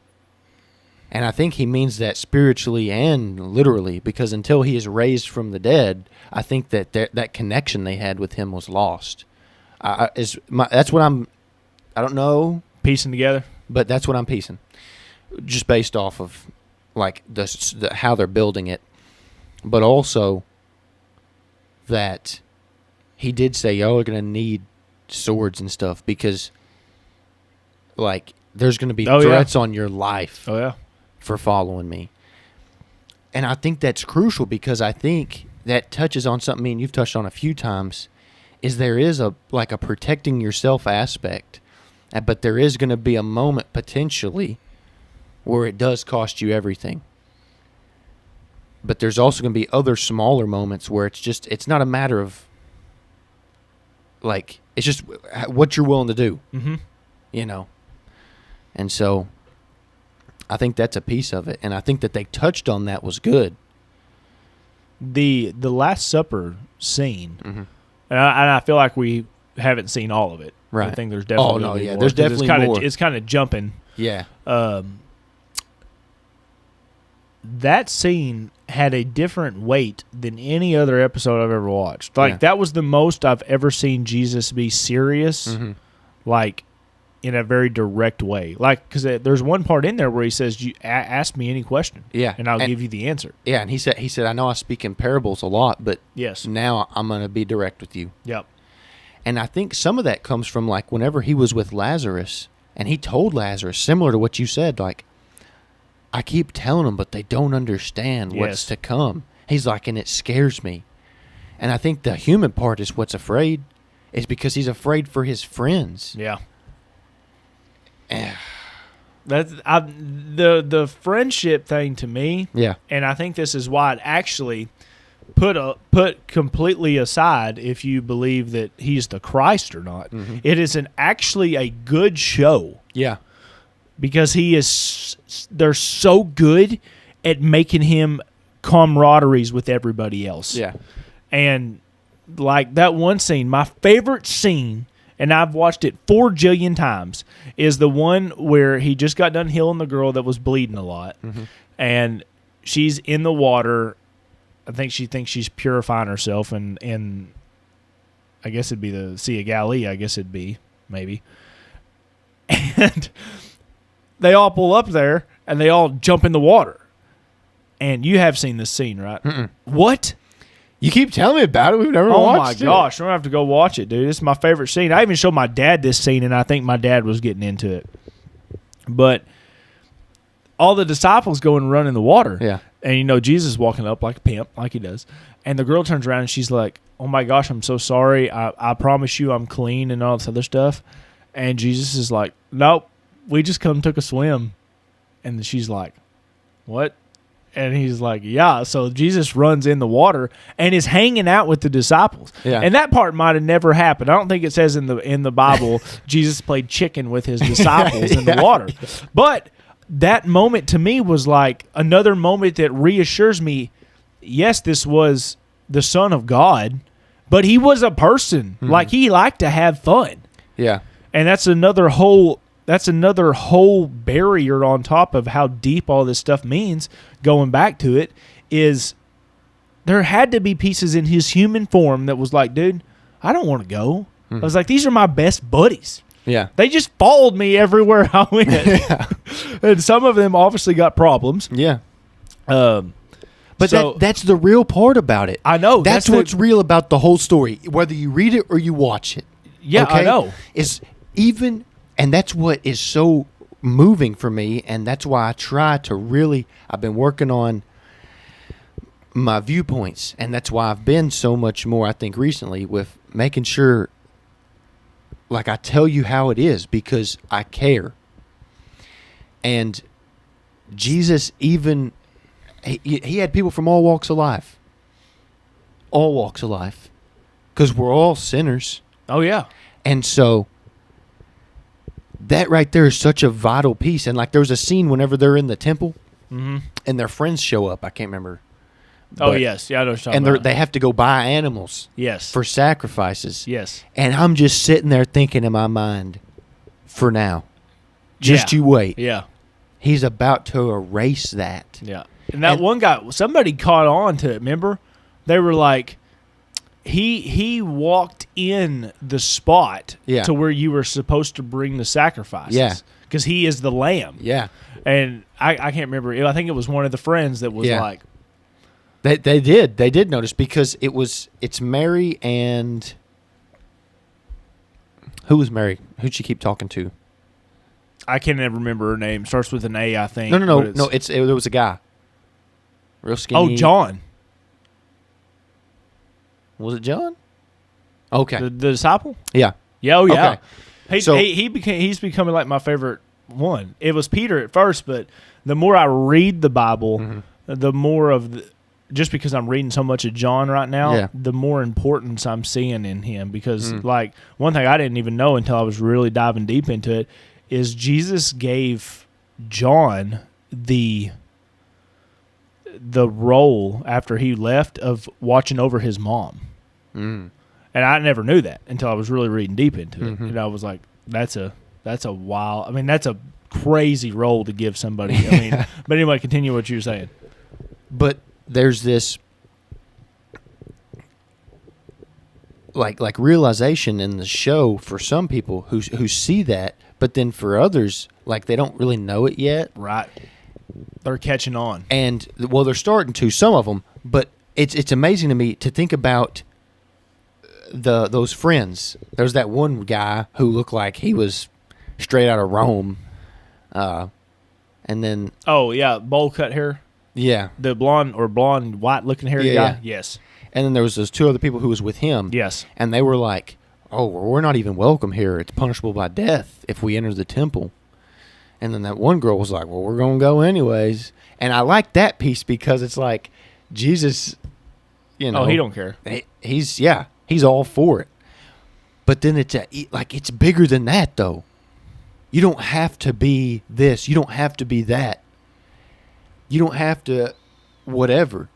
And I think he means that spiritually and literally, because until he is raised from the dead, I think that connection they had with him was lost. That's what I don't know. Piecing together? But that's what I'm piecing. Just based off of like the how they're building it. But also that he did say y'all are going to need swords and stuff because like there's going to be threats on your life for following me. And I think that's crucial because I think that touches on something me and you've touched on a few times is there is a protecting yourself aspect, but there is going to be a moment potentially where it does cost you everything. But there's also going to be other smaller moments where it's not a matter of, like, it's just what you're willing to do, you know? And so I think that's a piece of it. And I think that they touched on that was good. The Last Supper scene, and I feel like we haven't seen all of it. Right. I think there's definitely more. There's definitely more. It's kind of jumping. Yeah. that scene had a different weight than any other episode I've ever watched. Like, that was the most I've ever seen Jesus be serious, like, in a very direct way. Like, because there's one part in there where he says, ask me any question, and I'll give you the answer. Yeah, and he said, I know I speak in parables a lot, but yes, now I'm going to be direct with you. Yep. And I think some of that comes from, like, whenever he was with Lazarus, and he told Lazarus, similar to what you said, like, I keep telling them, but they don't understand what's to come. He's like, and it scares me. And I think the human part is what's afraid. It's because he's afraid for his friends. Yeah. The friendship thing to me. Yeah. And I think this is why it actually put completely aside if you believe that he's the Christ or not. Mm-hmm. It is actually a good show. Yeah. Because they're so good at making him camaraderies with everybody else. Yeah. And like that one scene, my favorite scene, and I've watched it 4 jillion times, is the one where he just got done healing the girl that was bleeding a lot. Mm-hmm. And she's in the water. I think she thinks she's purifying herself, and I guess it'd be the Sea of Galilee, I guess it'd be, maybe. And they all pull up there, and they all jump in the water. And you have seen this scene, right? Mm-mm. What? You keep telling me about it. We've never watched it. Oh, my gosh. I'm going to have to go watch it, dude. This is my favorite scene. I even showed my dad this scene, and I think my dad was getting into it. But all the disciples go and run in the water. Yeah. And, Jesus is walking up like a pimp, like he does. And the girl turns around, and she's like, oh, my gosh, I'm so sorry. I promise you I'm clean and all this other stuff. And Jesus is like, nope. We just took a swim. And she's like, what? And he's like, yeah. So Jesus runs in the water and is hanging out with the disciples. Yeah. And that part might have never happened. I don't think it says in the Bible Jesus played chicken with his disciples in the water. But that moment to me was like another moment that reassures me, yes, this was the Son of God, but he was a person. Mm-hmm. Like, he liked to have fun. Yeah. And that's another whole barrier on top of how deep all this stuff means, going back to it, is there had to be pieces in his human form that was like, dude, I don't want to go. I was like, these are my best buddies. Yeah. They just followed me everywhere I went. Yeah. And some of them obviously got problems. Yeah. But that's the real part about it. I know. That's what's real about the whole story, whether you read it or you watch it. Yeah, okay? I know. And that's what is so moving for me, and that's why I try to I've been working on my viewpoints, and that's why I've been so much more, I think, recently with making sure, like, I tell you how it is because I care. And Jesus even, he had people from all walks of life. All walks of life. Because we're all sinners. Oh, yeah. And so that right there is such a vital piece. And like there was a scene whenever they're in the temple and their friends show up. I can't remember. Oh, yes. Yeah, I know what you're talking about. They have to go buy animals for sacrifices. Yes. And I'm just sitting there thinking in my mind, for now, just you wait. Yeah. He's about to erase that. Yeah. And that one guy, somebody caught on to it, remember? They were like, He walked in the spot to where you were supposed to bring the sacrifices. Yeah. Because he is the lamb. Yeah. And I can't remember. I think it was one of the friends that was like. They did notice because it's Mary and. Who was Mary? Who'd she keep talking to? I can't ever remember her name. Starts with an A, I think. No. It was a guy. Real skinny. Oh, John. Was it John? Okay. The disciple? Yeah. Yeah, oh yeah. Okay. He's becoming like my favorite one. It was Peter at first, but the more I read the Bible, the more of just because I'm reading so much of John right now, the more importance I'm seeing in him. Because like one thing I didn't even know until I was really diving deep into it is Jesus gave John the role after he left of watching over his mom. And I never knew that until I was really reading deep into it. And I was like, that's a wild, that's a crazy role to give somebody. But anyway, continue what you were saying. But there's this like realization in the show for some people who see that, but then for others, like they don't really know it yet. Right. They're catching on. And well, they're starting to, some of them, but it's amazing to me to think about those friends. There's that one guy who looked like he was straight out of Rome. And then Oh, yeah, bowl cut hair. yeah. The blonde white looking hair guy. Yeah. Yes. And then there was those two other people who was with him. Yes. And they were like, "Oh, well, we're not even welcome here. It's punishable by death if we enter the temple." And then that one girl was like, "Well, we're going to go anyways." And I like that piece because it's like Jesus, you know. Oh, he don't care. He's all for it. But then it's bigger than that, though. You don't have to be this. You don't have to be that. You don't have to whatever.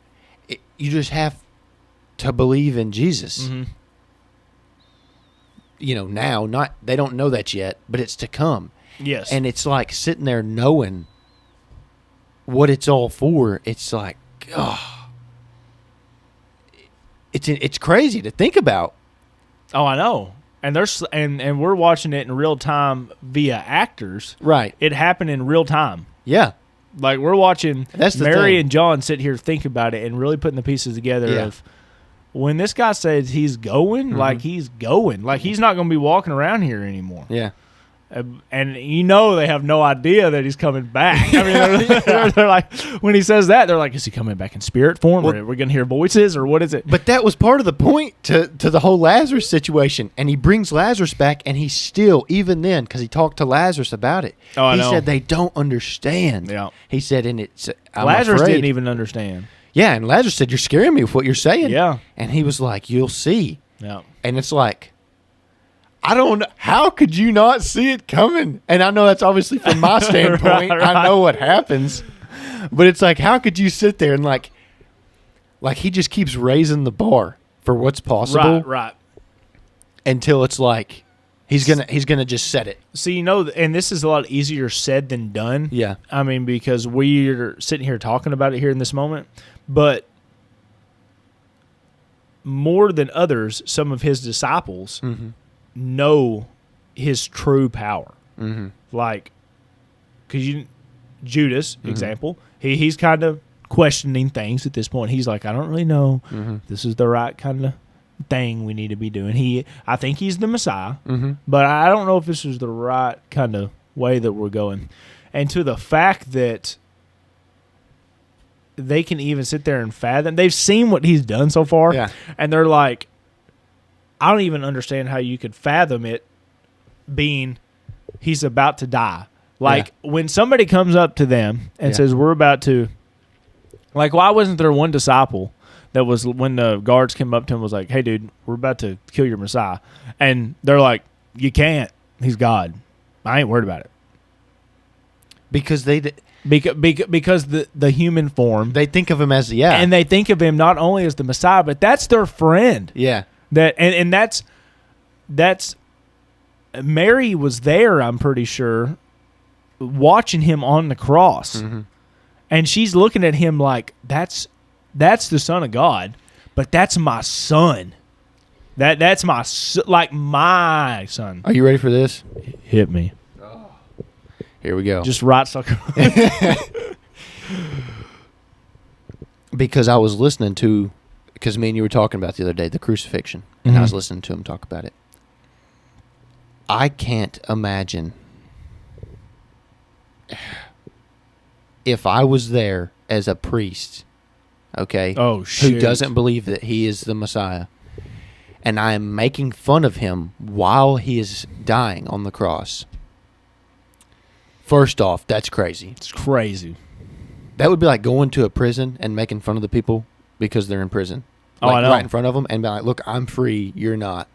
You just have to believe in Jesus. Mm-hmm. You know, now, they don't know that yet, but it's to come. Yes. And it's like sitting there knowing what it's all for. It's like, oh, it's crazy to think about. Oh, I know. And there's and we're watching it in real time via actors. Right. It happened in real time. Yeah. Like we're watching That's the Mary thing. and John sit here think about it and really putting the pieces together Yeah. of when this guy says he's going, like he's going. Like he's not going to be walking around here anymore. Yeah. And you know they have no idea that he's coming back. I mean, they're like, when he says that, they're like, is he coming back in spirit form? Or are we going to hear voices? Or what is it? But that was part of the point to the whole Lazarus situation. And he brings Lazarus back, and he's still, even then, because he talked to Lazarus about it. Oh, I he know. said they don't understand. Yeah. He said, and it's I'm Lazarus afraid. didn't even understand. Yeah, and Lazarus said, "You're scaring me with what you're saying." Yeah. And he was like, "You'll see." Yeah. And it's like, I don't know. How could you not see it coming? And I know that's obviously from my standpoint. Right. I know what happens. But it's like, how could you sit there and like he just keeps raising the bar for what's possible Right. until it's like he's gonna just set it. So, you know, and this is a lot easier said than done. Yeah. I mean, because we're sitting here talking about it here in this moment. But more than others, some of his disciples know his true power. Mm-hmm. Like, because Judas, example, he's kind of questioning things at this point. He's like, I don't really know. This is the right kind of thing we need to be doing. I think he's the Messiah, but I don't know if this is the right kind of way that we're going. And to the fact that they can even sit there and fathom, they've seen what he's done so far, Yeah. and they're like, I don't even understand how you could fathom it being he's about to die. Like, when somebody comes up to them and says, we're about to, like, why wasn't there one disciple that was, when the guards came up to him, was like, hey, dude, we're about to kill your Messiah. And they're like, you can't. He's God. I ain't worried about it. Because Because the human form. they think of him as And they think of him not only as the Messiah, but that's their friend. Yeah. And that's Mary was there, I'm pretty sure, watching him on the cross. And she's looking at him like, that's the Son of God, but that's my son. That's my son. Are you ready for this? Hit me. Here we go. Just right sucker. Because I was listening to, because me and you were talking about the other day, the crucifixion, and I was listening to him talk about it. I can't imagine if I was there as a priest, okay, Oh, who shoot. doesn't believe that he is the Messiah, and I am making fun of him while he is dying on the cross. First off, that's crazy. It's crazy. That would be like going to a prison and making fun of the people because they're in prison. Oh, Like, I know. right in front of them and be like, look, I'm free, you're not.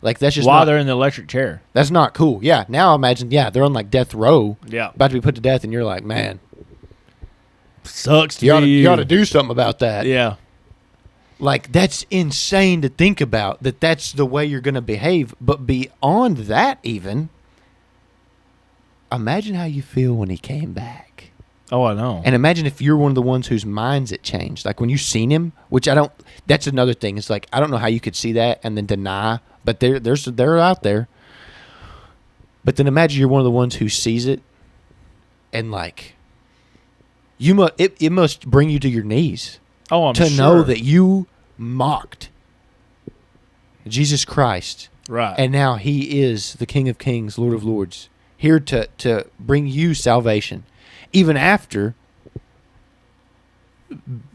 Like, that's just While not, they're in the electric chair. that's not cool. Yeah, now imagine, they're on like death row, Yeah. about to be put to death, and you're like, man, Sucks to you be ought to do something about that. Yeah. Like, that's insane to think about, that that's the way you're going to behave. But beyond that even, imagine how you feel when he came back. Oh, I know. And imagine if you're one of the ones whose minds it changed. Like when you seen him, which I don't. That's another thing. It's like I don't know how you could see that and then deny, but they're out there. But then imagine you're one of the ones who sees it, and like it must bring you to your knees. Oh, I'm to sure. know that you mocked Jesus Christ, right? And now He is the King of Kings, Lord of Lords, here to bring you salvation, even after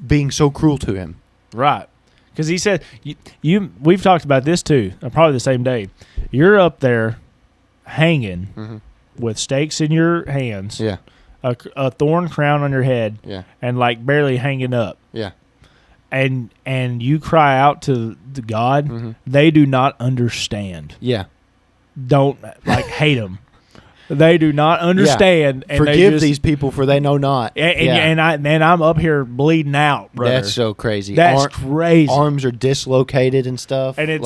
being so cruel to Him. Right. Because He said, we've talked about this too, probably the same day. You're up there hanging with stakes in your hands, Yeah. a thorn crown on your head, Yeah. and like barely hanging up. Yeah. And you cry out to God, they do not understand. Yeah. Don't hate them. They do not understand. Yeah. And Forgive these people, for they know not. And I'm up here bleeding out, brother. That's so crazy. That's crazy. Arms are dislocated and stuff. And it's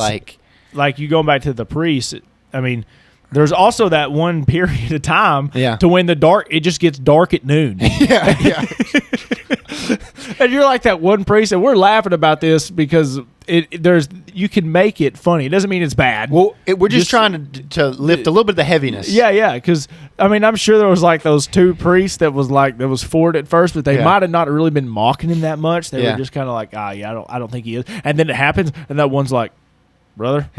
like you going back to the priest. I mean, there's also that one period of time to when it just gets dark at noon. Yeah. And you're like that one priest, and we're laughing about this because you can make it funny. It doesn't mean it's bad. Well, we're just trying to lift a little bit of the heaviness. Yeah, because I mean, I'm sure there was like those two priests that was for it at first, but they might have not really been mocking him that much. They were just kind of like, I don't think he is. And then it happens, and that one's like, brother,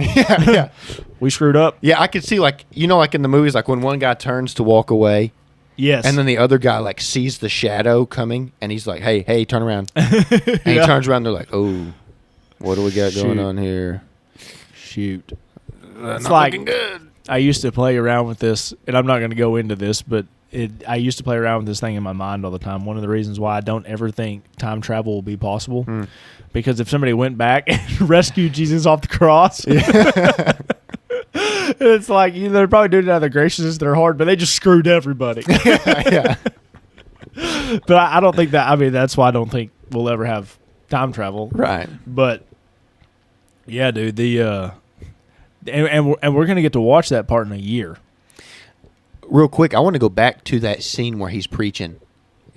we screwed up. Yeah, I could see like in the movies, like when one guy turns to walk away. Yes. And then the other guy like sees the shadow coming, and he's like, "Hey, turn around!" And he turns around. And they're like, "Oh, what do we got going on here?" Shoot, it's not like looking good. I used to play around with this, and I'm not going to go into this, but I used to play around with this thing in my mind all the time. One of the reasons why I don't ever think time travel will be possible, because if somebody went back and rescued Jesus off the cross. It's like they're probably doing it out of their graciousness, their heart, but they just screwed everybody. Yeah. But I don't think that. I mean, that's why I don't think we'll ever have time travel. Right. But yeah, dude. And we're gonna get to watch that part in a year. Real quick, I want to go back to that scene where he's preaching,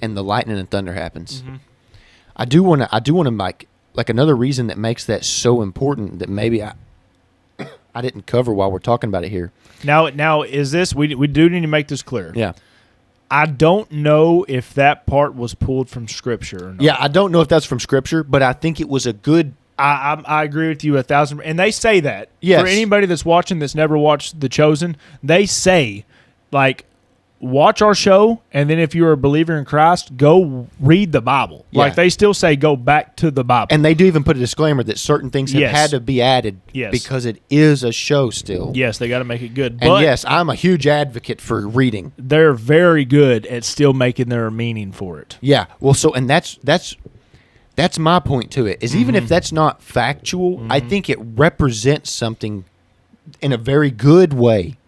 and the lightning and thunder happens. I do want to like another reason that makes that so important that maybe I didn't cover while we're talking about it here. Now is this we do need to make this clear. Yeah. I don't know if that part was pulled from Scripture or not. Yeah, I don't know if that's from Scripture, but I think it was a good. I agree with you 1,000%. And they say that. Yes. For anybody that's watching that's never watched The Chosen, they say, like, watch our show, and then if you're a believer in Christ, go read the Bible. Yeah. Like, they still say go back to the Bible. And they do even put a disclaimer that certain things have had to be added because it is a show still. Yes, they got to make it good. And but yes, I'm a huge advocate for reading. They're very good at still making their meaning for it. Yeah. Well, and that's my point to it, is even if that's not factual, I think it represents something in a very good way.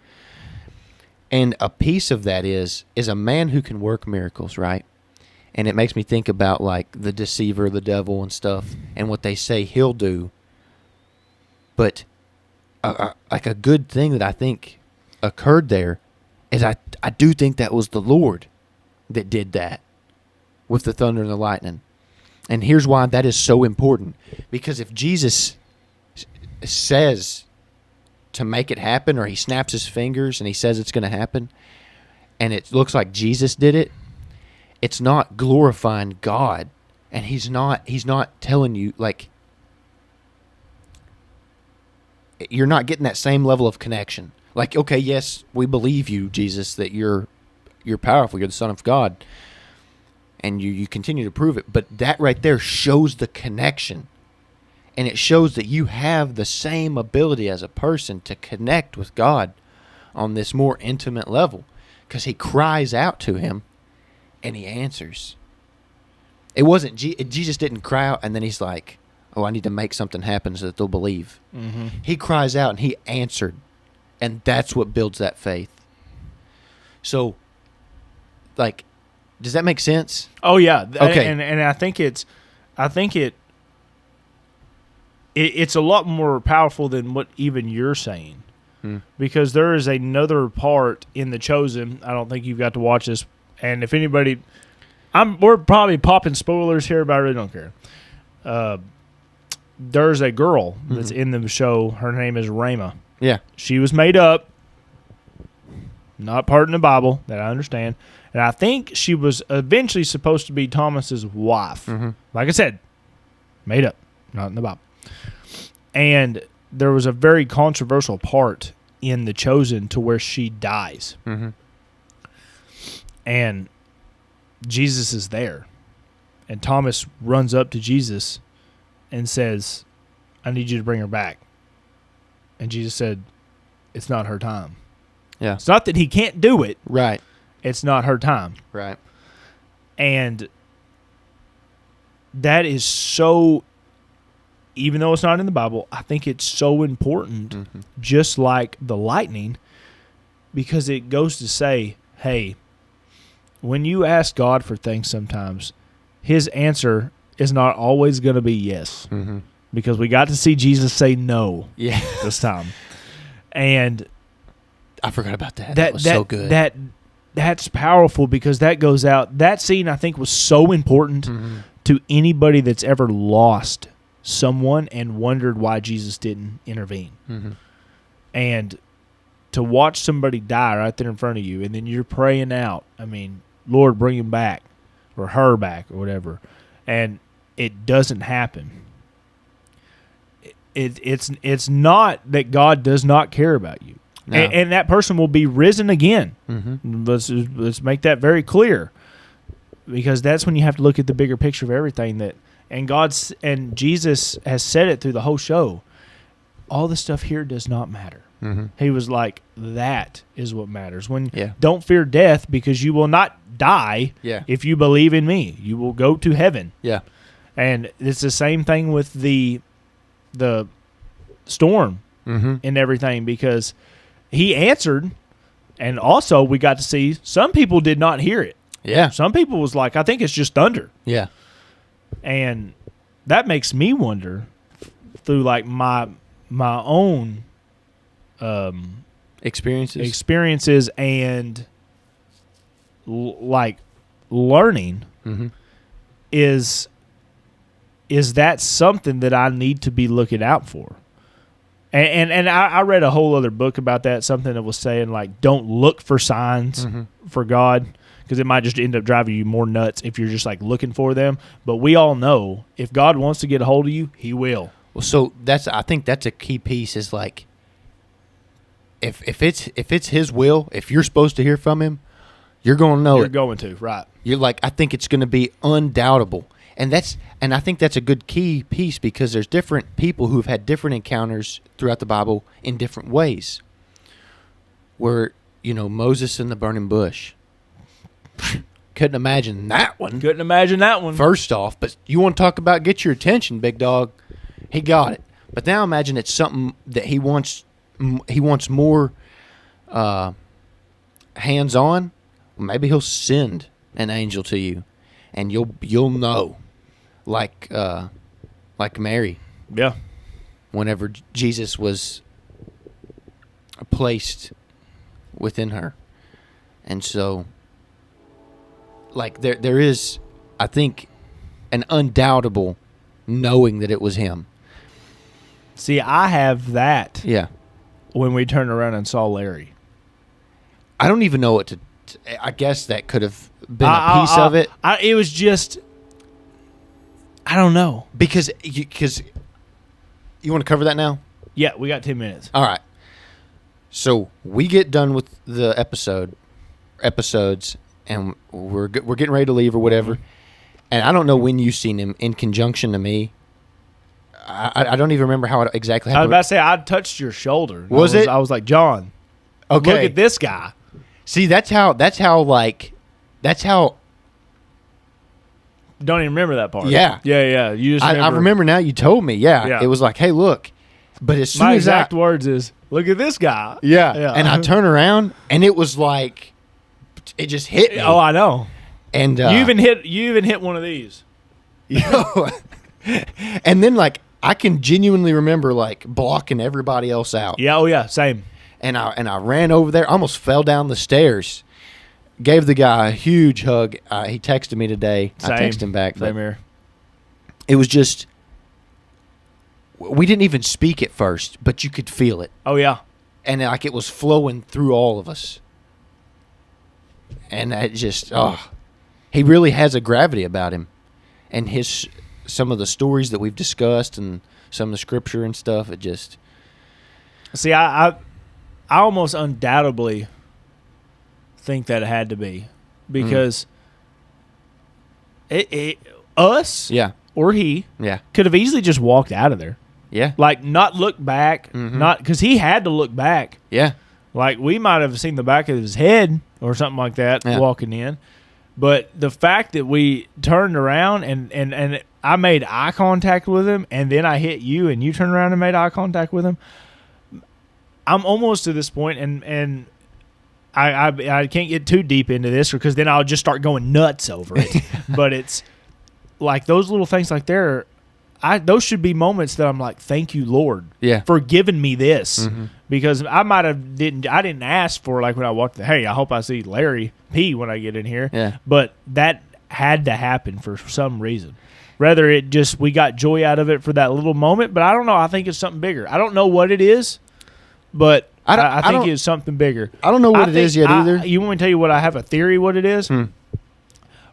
And a piece of that is a man who can work miracles, right? And it makes me think about like the deceiver, the devil and stuff, and what they say he'll do. But like a good thing that I think occurred there is I do think that was the Lord that did that with the thunder and the lightning. And here's why that is so important. Because if Jesus says to make it happen, or he snaps his fingers and he says it's going to happen, and it looks like Jesus did it, it's not glorifying God. And he's not telling you, like, you're not getting that same level of connection. Like, okay, yes, we believe you, Jesus, that you're powerful, you're the Son of God. And you continue to prove it. But that right there shows the connection. And it shows that you have the same ability as a person to connect with God on this more intimate level. Because he cries out to him, and he answers. It wasn't, Jesus didn't cry out, and then he's like, oh, I need to make something happen so that they'll believe. He cries out, and he answered. And that's what builds that faith. So, like, does that make sense? Oh yeah. Okay. And I think it's a lot more powerful than what even you're saying. Because there is another part in The Chosen. I don't think you've got to watch this. And if anybody, We're probably popping spoilers here, but I really don't care. There's a girl that's in the show. Her name is Rama. Yeah. She was made up, not part in the Bible, that I understand. And I think she was eventually supposed to be Thomas's wife. Mm-hmm. Like I said, made up, not in the Bible. And there was a very controversial part in The Chosen to where she dies. Mm-hmm. And Jesus is there. And Thomas runs up to Jesus and says, I need you to bring her back. And Jesus said, it's not her time. Yeah. It's not that he can't do it. Right. It's not her time. Right. And that is so, even though it's not in the Bible, I think it's so important, just like the lightning, because it goes to say, hey, when you ask God for things sometimes, his answer is not always going to be yes. Mm-hmm. Because we got to see Jesus say no this time. And I forgot about that. That was so good. That's powerful because that goes out. That scene, I think, was so important to anybody that's ever lost someone and wondered why Jesus didn't intervene. Mm-hmm. And to watch somebody die right there in front of you, and then you're praying out, I mean, Lord, bring him back or her back or whatever, and it doesn't happen. It's not that God does not care about you. No. And that person will be risen again. Mm-hmm. Let's make that very clear, because that's when you have to look at the bigger picture of everything. And Jesus has said it through the whole show. All the stuff here does not matter. Mm-hmm. He was like, that is what matters. Don't fear death, because you will not die if you believe in me. You will go to heaven. Yeah. And it's the same thing with the storm and everything, because he answered, and also we got to see some people did not hear it. Yeah. Some people was like, I think it's just thunder. Yeah. And that makes me wonder through like my own experiences and like learning is that something that I need to be looking out for? And I read a whole other book about that, something that was saying, like, don't look for signs for God, because it might just end up driving you more nuts if you're just, like, looking for them. But we all know if God wants to get a hold of you, he will. Well, so I think that's a key piece, is, like, if it's his will, if you're supposed to hear from him, you're going to know it. You're going to, right. You're like, I think it's going to be undoubtable. And I think that's a good key piece, because there's different people who've had different encounters throughout the Bible in different ways. Where, Moses in the burning bush. Couldn't imagine that one. First off, but you want to talk about get your attention, big dog. He got it. But now imagine it's something that he wants more hands-on. Maybe he'll send an angel to you, and you'll know. Like Mary. Yeah. Whenever Jesus was placed within her. And so, like, there is, I think, an undoubtable knowing that it was him. See, I have that. Yeah. When we turned around and saw Larry. I don't even know what to I guess that could have been a piece of it. It was just, I don't know. Because you want to cover that now? Yeah, we got 10 minutes. All right. So we get done with the episodes, and we're getting ready to leave or whatever. Mm-hmm. And I don't know when you seen him in conjunction to me. I don't even remember how it exactly happened. I was about to say, I touched your shoulder. I was like, John, okay, look at this guy. See, that's how. Don't even remember that part. Yeah. Yeah. You just I remember now. You told me. Yeah. It was like, hey, look. But as soon my as exact words is, look at this guy. Yeah. And I turn around, and it was like, it just hit me. Oh, I know. And you even hit one of these. And then, like, I can genuinely remember, like, blocking everybody else out. Yeah. Oh, yeah. Same. And I ran over there, almost fell down the stairs. gave the guy a huge hug. He texted me today. Same. I texted him back. Same here. It was just, we didn't even speak at first, but you could feel it. Oh, yeah. And like it was flowing through all of us. And it just, he really has a gravity about him. And some of the stories that we've discussed and some of the scripture and stuff, it just. See, I almost undoubtedly think that it had to be because us or he could have easily just walked out of there. Yeah. Like, not look back, not because he had to look back. Yeah. Like, we might have seen the back of his head or something like that walking in. But the fact that we turned around and I made eye contact with him, and then I hit you and you turned around and made eye contact with him, I'm almost to this point, and I can't get too deep into this because then I'll just start going nuts over it. But it's like those little things like there, those should be moments that I'm like, thank you, Lord, for giving me this. Because I didn't ask for, like, when I walked, hey, I hope I see Larry P when I get in here. Yeah. But that had to happen for some reason. Rather it just, we got joy out of it for that little moment, but I don't know. I think it's something bigger. I don't know what it is, but I think it's something bigger. I don't know what it is yet either. You want me to tell you what I have a theory what it is?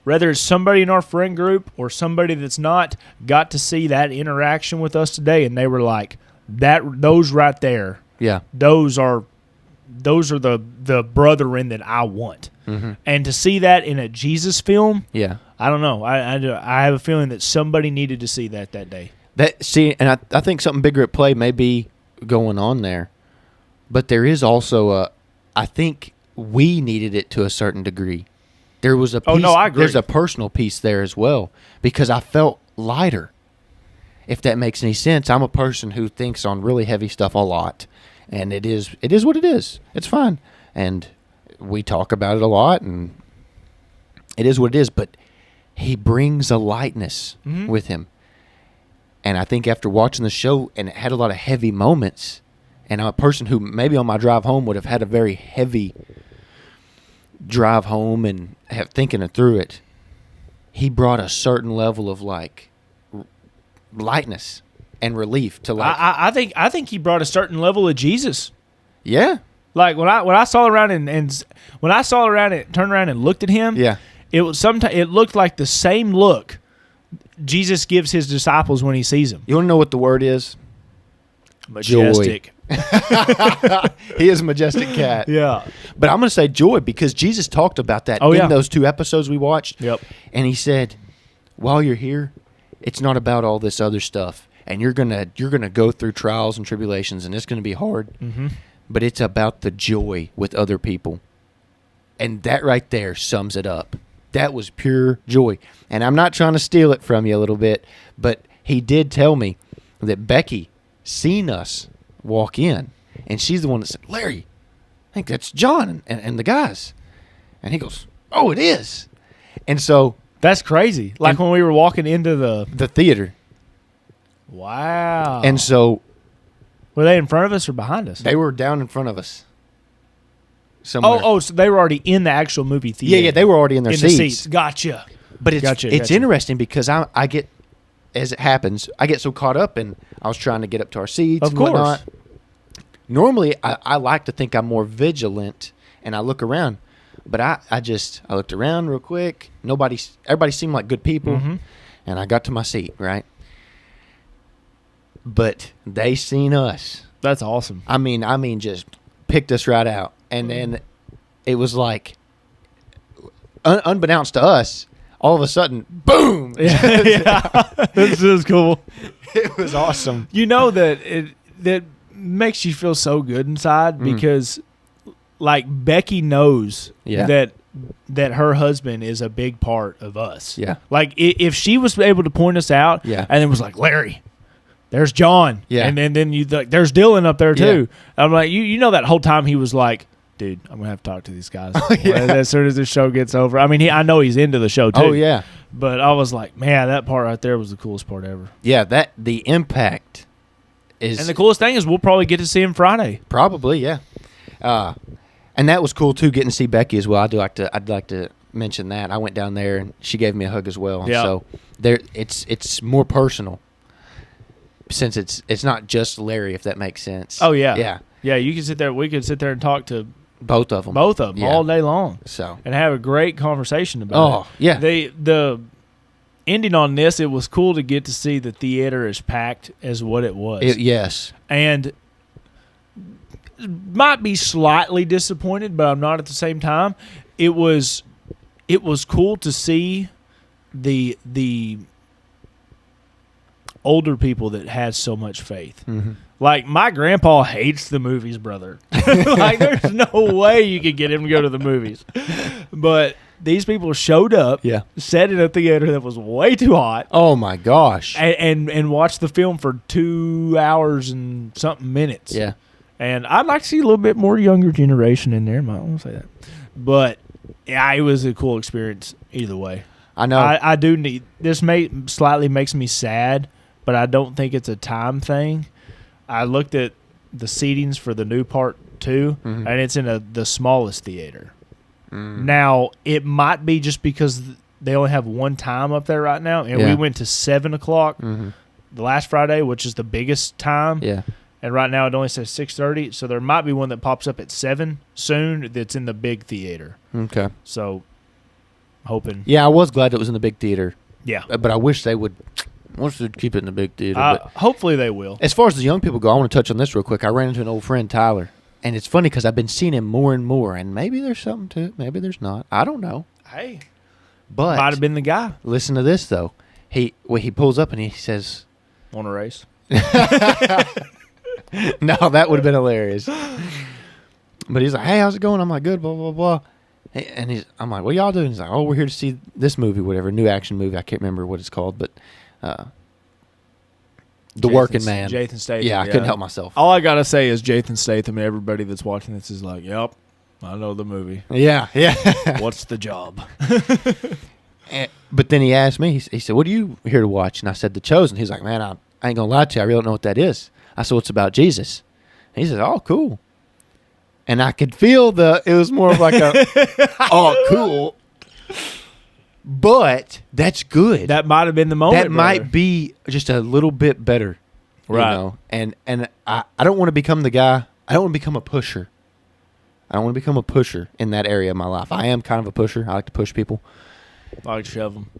Whether it's somebody in our friend group or somebody that's not got to see that interaction with us today, and they were like, those right there, those are the brethren that I want. And to see that in a Jesus film, I don't know. I have a feeling that somebody needed to see that day. And I think something bigger at play may be going on there. But there is also I think we needed it to a certain degree. There was a piece, I agree. There's a personal piece there as well because I felt lighter. If that makes any sense, I'm a person who thinks on really heavy stuff a lot, and it is what it is. It's fine, and we talk about it a lot, and it is what it is. But he brings a lightness with him, and I think after watching the show, and it had a lot of heavy moments. And I'm a person who maybe on my drive home would have had a very heavy drive home and thinking it through it. He brought a certain level of like lightness and relief to like. I think he brought a certain level of Jesus. Yeah. Like when I saw around and when I saw around and turned around and looked at him. Yeah. It was it looked like the same look Jesus gives his disciples when he sees them. You want to know what the word is? Majestic. Joy. He is a majestic cat. Yeah. But I'm going to say joy because Jesus talked about that in those 2 episodes we watched. Yep. And he said, while you're here, it's not about all this other stuff. And you're gonna go through trials and tribulations, and it's going to be hard. But it's about the joy with other people. And that right there sums it up. That was pure joy. And I'm not trying to steal it from you a little bit, but he did tell me that Becky seen us walk in, and she's the one that said, Larry, I think that's John and the guys. And he goes, oh, it is. And so that's crazy. Like when we were walking into the theater. Wow. And so were they in front of us or behind us? They were down in front of us somewhere. So they were already in the actual movie theater. Yeah, they were already in their seats. Gotcha. But it's interesting because I get, as it happens, I get so caught up and I was trying to get up to our seats and whatnot. Normally, I like to think I'm more vigilant and I look around. But I looked around real quick. Everybody seemed like good people. And I got to my seat, right? But they seen us. That's awesome. I mean, just picked us right out. And then it was like, unbeknownst to us, all of a sudden, boom! This is cool. It was awesome. You know that makes you feel so good inside because, like, Becky knows that her husband is a big part of us. Yeah. Like, if she was able to point us out, and then was like, Larry, there's John, and then you like, there's Dylan up there too. I'm like, you know, that whole time he was like, dude, I'm gonna have to talk to these guys as soon as the show gets over. I mean, I know he's into the show too. Oh yeah, but I was like, man, that part right there was the coolest part ever. Yeah, the impact is, and the coolest thing is we'll probably get to see him Friday. Probably, yeah. And that was cool too, getting to see Becky as well. I'd like to mention that. I went down there and she gave me a hug as well. Yeah. So there, it's more personal since it's not just Larry, if that makes sense. Oh yeah, yeah, yeah. You can sit there. We could sit there and talk to both of them yeah. all day long. So and have a great conversation about it. Oh yeah. The ending on this, it was cool to get to see the theater as packed as what it was. Yes. And might be slightly disappointed, but I'm not at the same time. It was cool to see the older people that had so much faith. Mm-hmm. Like, my grandpa hates the movies, brother. Like, there's no way you could get him to go to the movies. But these people showed up, sat in a theater that was way too hot. Oh, my gosh. And watched the film for 2 hours and something minutes. Yeah. And I'd like to see a little bit more younger generation in there. Might want to say that. But, yeah, it was a cool experience either way. I know. I do need – this slightly makes me sad, but I don't think it's a time thing. I looked at the seatings for the new part 2, and it's in the smallest theater. Now, it might be just because they only have one time up there right now, and we went to 7 o'clock the last Friday, which is the biggest time. Yeah. And right now it only says 6:30, so there might be one that pops up at 7 soon that's in the big theater. Okay. So, hoping. Yeah, I was glad it was in the big theater. Yeah. But I wish they'd keep it in the big theater. But hopefully they will. As far as the young people go, I want to touch on this real quick. I ran into an old friend, Tyler, and it's funny because I've been seeing him more and more, and maybe there's something to it, maybe there's not. I don't know. Hey. But might have been the guy. Listen to this, though. He pulls up and he says, "Want a race?" No, that would have been hilarious. But he's like, "Hey, how's it going?" I'm like, "Good, blah, blah, blah." And I'm like, "What y'all doing?" He's like, "Oh, we're here to see this movie, whatever, new action movie. I can't remember what it's called, but The Working Man." Jathan Statham. Yeah, I couldn't help myself. All I got to say is Jathan Statham, and everybody that's watching this is like, "Yep, I know the movie." Yeah. What's the job? But then he asked me, he said, "What are you here to watch?" And I said, The Chosen. He's like, "Man, I ain't going to lie to you. I really don't know what that is." I said, "Well, it's about Jesus." And he said, "Oh, cool." And I could feel it was more of like a, oh, cool. But that's good. That might have been the moment. That might be just a little bit better. Right. You know? And I don't want to become the guy. I don't want to become a pusher. I don't want to become a pusher in that area of my life. I am kind of a pusher. I like to push people. I like to shove them.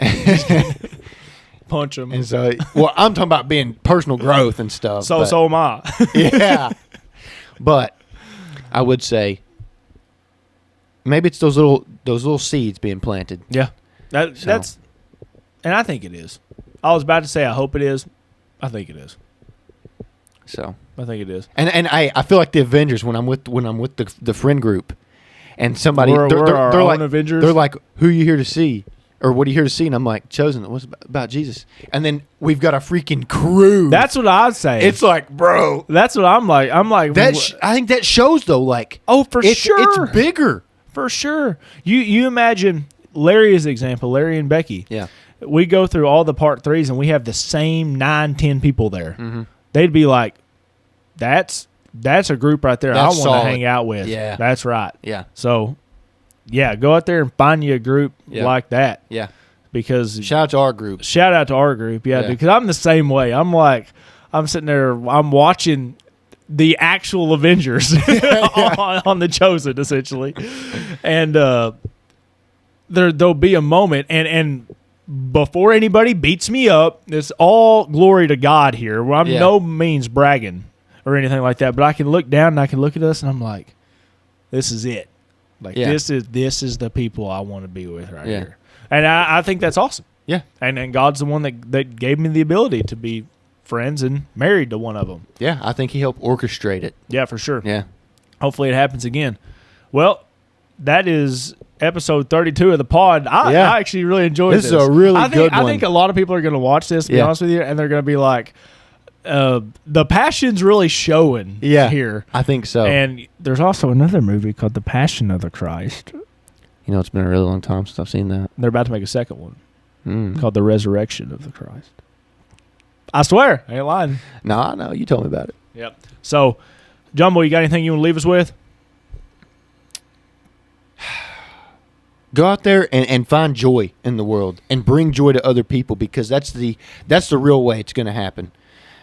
Punch them. And so, well, I'm talking about being personal growth and stuff. So am I. Yeah. But I would say maybe it's those little seeds being planted. Yeah. That's, and I think it is. I was about to say I hope it is. I think it is. So I think it is. And I feel like the Avengers when I'm with the friend group, and somebody we're they're like Avengers. They're like, "Who are you here to see?" Or "What are you here to see?" And I'm like, "Chosen." What's about Jesus? And then we've got a freaking crew. That's what I'd say. It's like, bro. That's what I'm like. I'm like that. I think that shows though. Like, for sure, it's bigger for sure. You imagine Larry as an example. Larry and Becky. Yeah. We go through all the part 3s and we have the same 9-10 people there. Mm-hmm. They'd be like, "That's a group right there. That's I want to hang out with." Yeah. That's right. Yeah. So, yeah, go out there and find you a group like that. Yeah. Because shout out to our group. Shout out to our group. Yeah, because I'm the same way. I'm like, I'm sitting there, I'm watching the actual Avengers on The Chosen, essentially. And there'll be a moment, and before anybody beats me up, it's all glory to God here. Well, I'm no means bragging or anything like that, but I can look down and I can look at us and I'm like, this is it. Like this is the people I want to be with right here. And I think that's awesome. Yeah. And God's the one that gave me the ability to be friends and married to one of them. Yeah, I think he helped orchestrate it. Yeah, for sure. Yeah. Hopefully it happens again. Well, that is episode 32 of the pod. I actually really enjoyed this. This is a really good one. I think a lot of people are going to watch this, to be honest with you, and they're going to be like, the passion's really showing here. I think so. And there's also another movie called The Passion of the Christ. You know, it's been a really long time since I've seen that. They're about to make a second one called The Resurrection of the Christ. I swear. I ain't lying. No, I know. You told me about it. Yep. So, Jumbo, you got anything you want to leave us with? Go out there and find joy in the world and bring joy to other people, because that's the real way it's going to happen.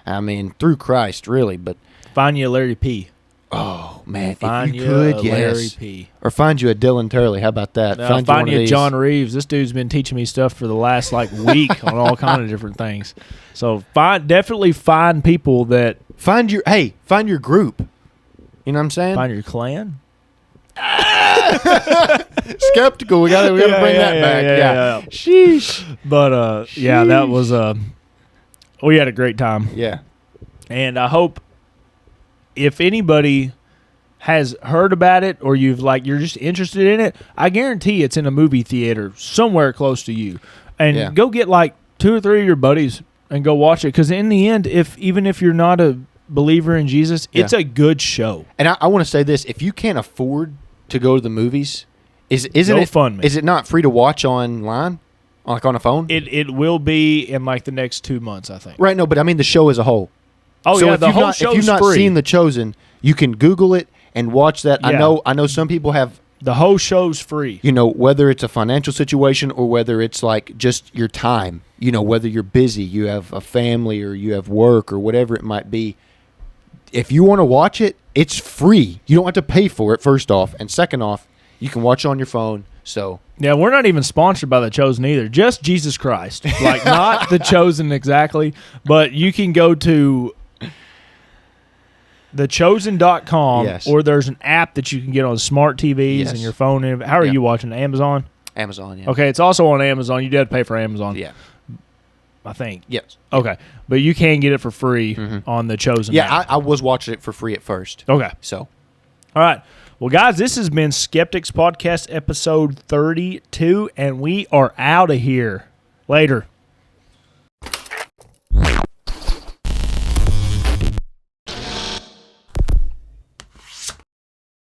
I mean, through Christ, really. But find you a Larry P. Oh man, Find if you could, a yes. Larry P. Or find you a Dylan Turley. How about that? Find you a John Reeves. This dude's been teaching me stuff for the last week on all kind of different things. So definitely find people that find your group. You know what I'm saying? Find your clan. Skeptical. We gotta bring that back. Yeah. Sheesh. But that was we had a great time. Yeah. And I hope if anybody has heard about it or you're just interested in it, I guarantee it's in a movie theater somewhere close to you. And go get 2 or 3 of your buddies and go watch it, because in the end, even if you're not a believer in Jesus, it's a good show. And I want to say this: if you can't afford to go to the movies, isn't it fun? Is it not free to watch online, on a phone? It will be in the next 2 months, I think. Right. No, but I mean the show as a whole. Oh so yeah, the whole show's free. If you've not seen The Chosen, you can Google it and watch that. Yeah. I know some people have. The whole show's free. Whether it's a financial situation or whether it's just your time. Whether you're busy, you have a family, or you have work, or whatever it might be. If you want to watch it, it's free. You don't have to pay for it, first off. And second off, you can watch it on your phone. So yeah, we're not even sponsored by The Chosen either. Just Jesus Christ. Not The Chosen exactly. But you can go to thechosen.com, yes. or there's an app that you can get on smart TVs and your phone. How are you watching? Amazon? Amazon, yeah. Okay, it's also on Amazon. You do have to pay for Amazon. Yeah. I think. Yes. Okay. But you can get it for free on The Chosen app. Yeah, I was watching it for free at first. Okay. So. All right. Well, guys, this has been Skeptics Podcast episode 32, and we are out of here. Later.